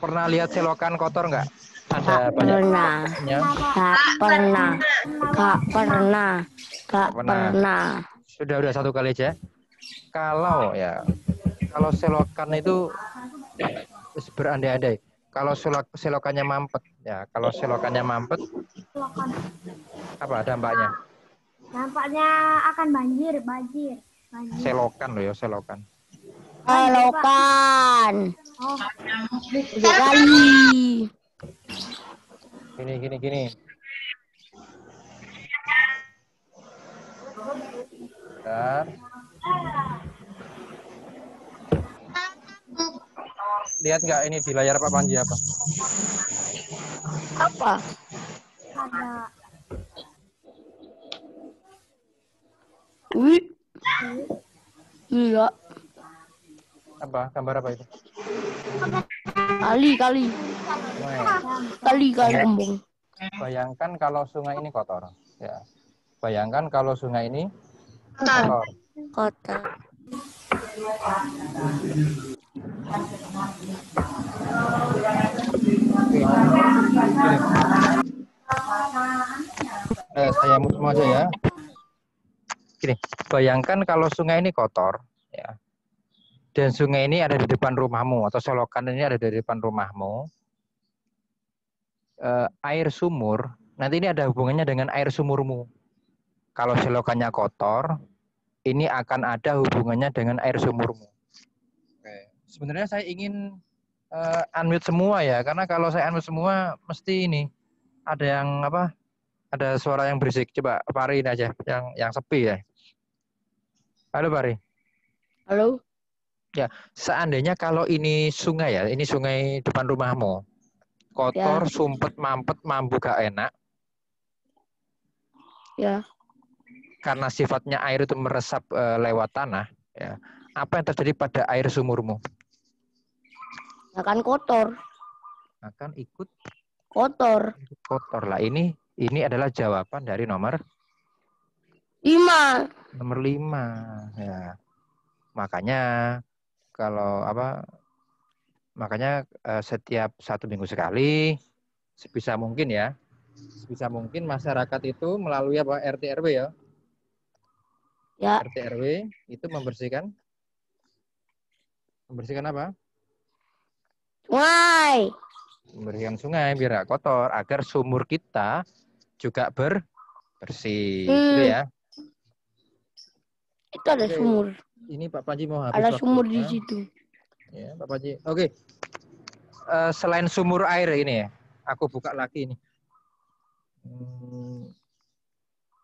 Pernah lihat selokan kotor nggak? Ada banyak Pernah. kotornya. Nggak pernah. Nggak pernah. Nggak Pernah. pernah. Sudah satu kali aja. Kalau selokan itu berandai-andai. Kalau selokannya mampet, ya kalau selokannya mampet, apa dampaknya? Dampaknya akan banjir. Selokan loh ya, selokan. Selokan. Oh, Sekali. Gini. Bentar. Lihat nggak ini di layar Pak Panji apa? Apa? ada. Wih. Iya. Apa? Gambar apa itu? Kali. Kali kembung. Bayangkan kalau sungai ini kotor. Ya. Bayangkan kalau sungai ini kotor. Kota. Saya mau aja ya. Gini, bayangkan kalau sungai ini kotor, ya. Dan sungai ini ada di depan rumahmu atau selokan ini ada di depan rumahmu. Air sumur, nanti ini ada hubungannya dengan air sumurmu. Kalau selokannya kotor, ini akan ada hubungannya dengan air sumurmu. Oke. Sebenarnya saya ingin unmute semua ya, karena kalau saya unmute semua mesti ini ada Ada suara yang berisik. Coba Pari ini aja, yang sepi ya. Halo Pari. Halo. Ya, seandainya kalau ini sungai ya, ini sungai depan rumahmu. Kotor, Ya. sumpet, mampet, mambu gak enak. Ya. Karena sifatnya air itu meresap lewat tanah. Ya. Apa yang terjadi pada air sumurmu? Akan kotor. Akan ikut Kotor. kotor lah. Ini adalah jawaban dari nomor 5. nomor 5. Ya. Makanya kalau setiap 1 minggu sekali sebisa mungkin ya. Sebisa mungkin masyarakat itu melalui apa RT RW ya. Ya. RT RW itu membersihkan apa? Sungai. Membersihkan sungai biar nggak kotor agar sumur kita juga bersih. Gitu ya. Itu ada Oke. sumur. Ini Pak Panji mau habis Ada waktunya. sumur di situ. Ya, Pak Panji. Oke. Selain sumur air ini ya, aku buka lagi ini.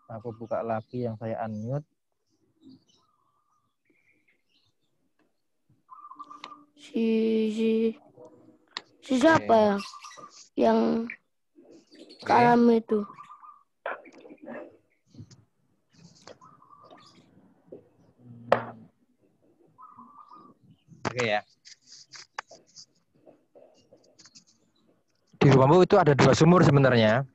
Aku buka lagi yang saya unmute. Si siapa ya? Yang kalam itu. Oke ya. Di rumahmu itu ada 2 sumur sebenarnya.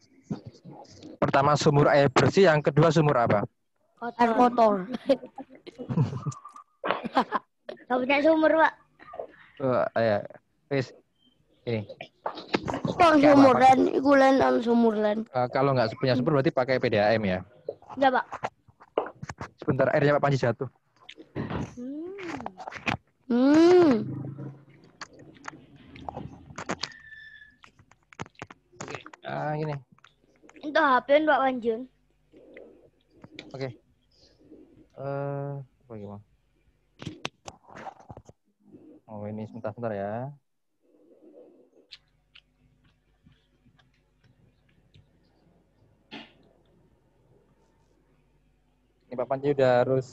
Pertama sumur air bersih, yang kedua sumur apa? Air kotor. Gak punya sumur, Pak. Ya. Wis. Ini. Kok Nggak sumur apa-apa. lan iku lan on sumur lan. Kalau nggak punya sumur berarti pakai PDAM ya. Enggak, Pak. Sebentar airnya Pak Panji jatuh. Gini. Itu HP Pak Wanjun. Oke. Apa gimana? Oh, ini sebentar ya. Ini Pak Panji udah harus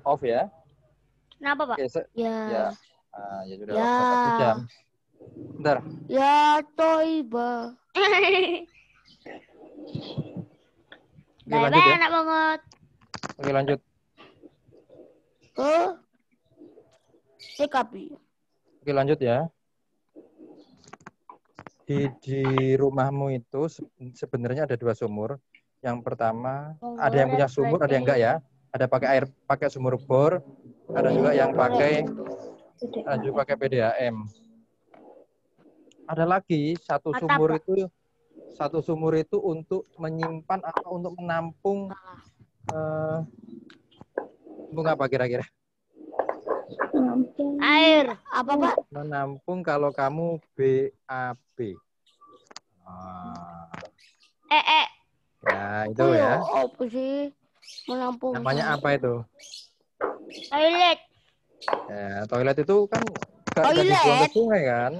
off ya. Kenapa, Pak? Oke, Ya. ya sudah Ya. 1 jam. Bentar. Ya toiba. Oke, lanjut ya. Enak banget. Oke, lanjut. Ke CKP. Oke, lanjut ya. Di rumahmu itu sebenarnya ada 2 sumur. Yang pertama, ada yang punya sumur, ada yang enggak ya. Ada pakai sumur bor, ada juga yang pakai PDAM. Ada lagi satu sumur itu untuk menyimpan atau untuk menampung apa kira-kira? Air. Apa, Pak? Menampung kalau kamu BAB. Ya, itu ya. Apa sih? Menampung. Namanya apa itu? Toilet. Ya, toilet itu kan gak dibuang ke sungai kan?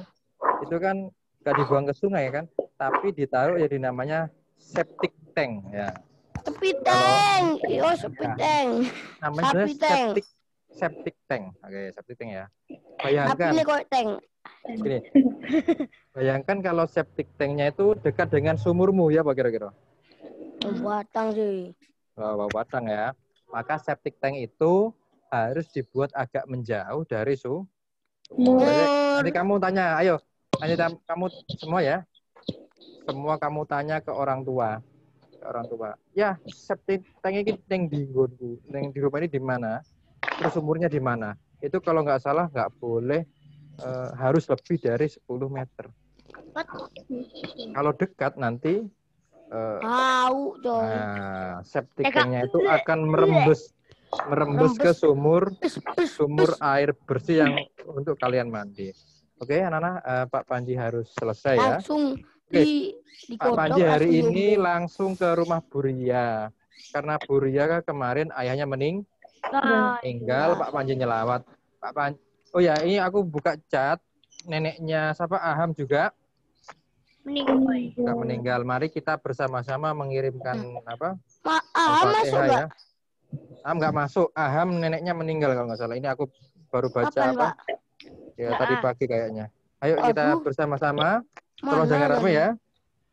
Itu kan gak dibuang ke sungai kan? Tapi ditaruh ya di namanya septic tank ya. Septic tank. Yo, septic tank. Namanya Septic septic tank. Oke, septic tank ya. Tapi Bayangkan. ini kok tank. Gini. Bayangkan kalau septic tanknya itu dekat dengan sumurmu ya, Pak kira-kira? Batang sih. Batang ya. Maka septic tank itu harus dibuat agak menjauh dari Nanti kamu tanya, ayo, kamu semua ya. Semua kamu tanya ke orang tua. Ya, septic tank ini yang di rumah ini di mana? Terus sumurnya di mana? Itu kalau nggak salah nggak boleh harus lebih dari 10 meter. Kalau dekat nanti septic tanknya itu akan merembes ke sumur air bersih yang untuk kalian mandi. Oke, anak-anak, Pak Panji harus selesai ya. Langsung Pak Panji hari ini langsung ke rumah Buria. Karena Buria kan kemarin ayahnya meninggal, Pak Panji nyelawat. Pak Panji. Oh ya, ini aku buka chat neneknya siapa Aham juga. Nggak meninggal. Mari kita bersama-sama mengirimkan apa? Masuk Al-Fatihah Pak. ya. Nggak masuk. Aham neneknya meninggal kalau nggak salah. Ini aku baru baca Kapan, apa? Pak? Ya tadi pagi kayaknya. Ayo kita Aduh. bersama-sama. Tolong jangan Mana rame ya.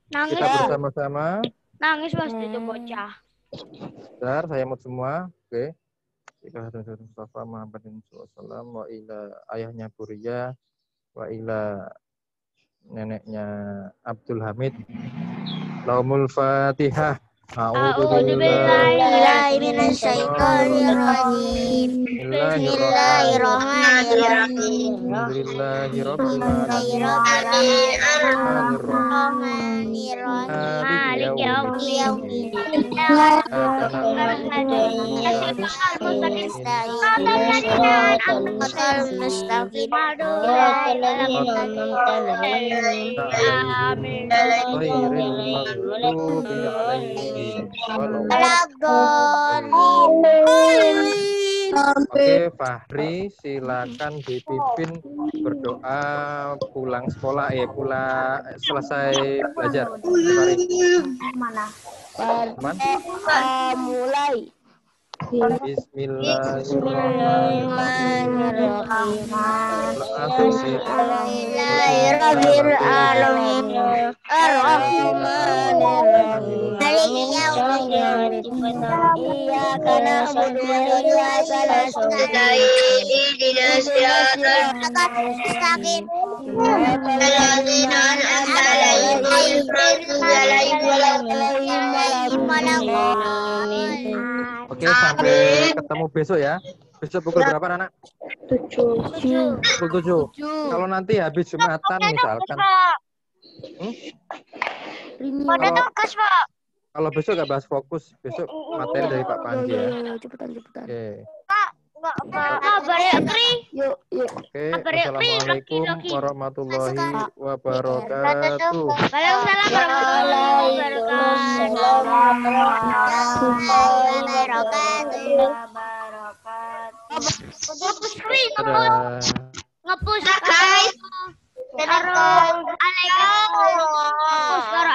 Nangis. Kita bersama-sama. Nangis Mas itu bocah. Bentar, saya mau semua. Oke. Ila Mustafa Muhammadin sallallahu wa ila ayahnya Buria wa ila neneknya Abdul Hamid. Laumul Fatihah. A'udzubillahi minasyaitonirrajim. Bismillahirrahmanirrahim. Alhamdulillahirabbil Malik yaumiddin. Oke, Fahri, silakan dipimpin berdoa pulang sekolah, pulang selesai belajar. Fahri. Aman? mulai. Bismillahirrahmanirrahim. Ar-Rahmanirrahim. Maliki yaumiddin. Iyyaka na'budu wa iyyaka nasta'in. Ihdinas siratal mustaqim. Alladzina an'amta 'alaihim ghairil maghdubi 'alaihim waladdallin. Oke, sampai ketemu besok ya. Besok pukul berapa, anak? 7. Pukul 7. Kalau nanti habis Jumatan misalkan. Pada tugas, Pak. Kalau besok nggak bahas fokus, besok materi dari Pak Panji ya. Cepetan. Oke. Pak, kabar ya, Kri? Yuk. Oke, assalamualaikum warahmatullahi wabarakatuh. Waalaikumsalam warahmatullahi wabarakatuh. Ngepus, Kri, Dadah. ngepus, guys. Assalamualaikum.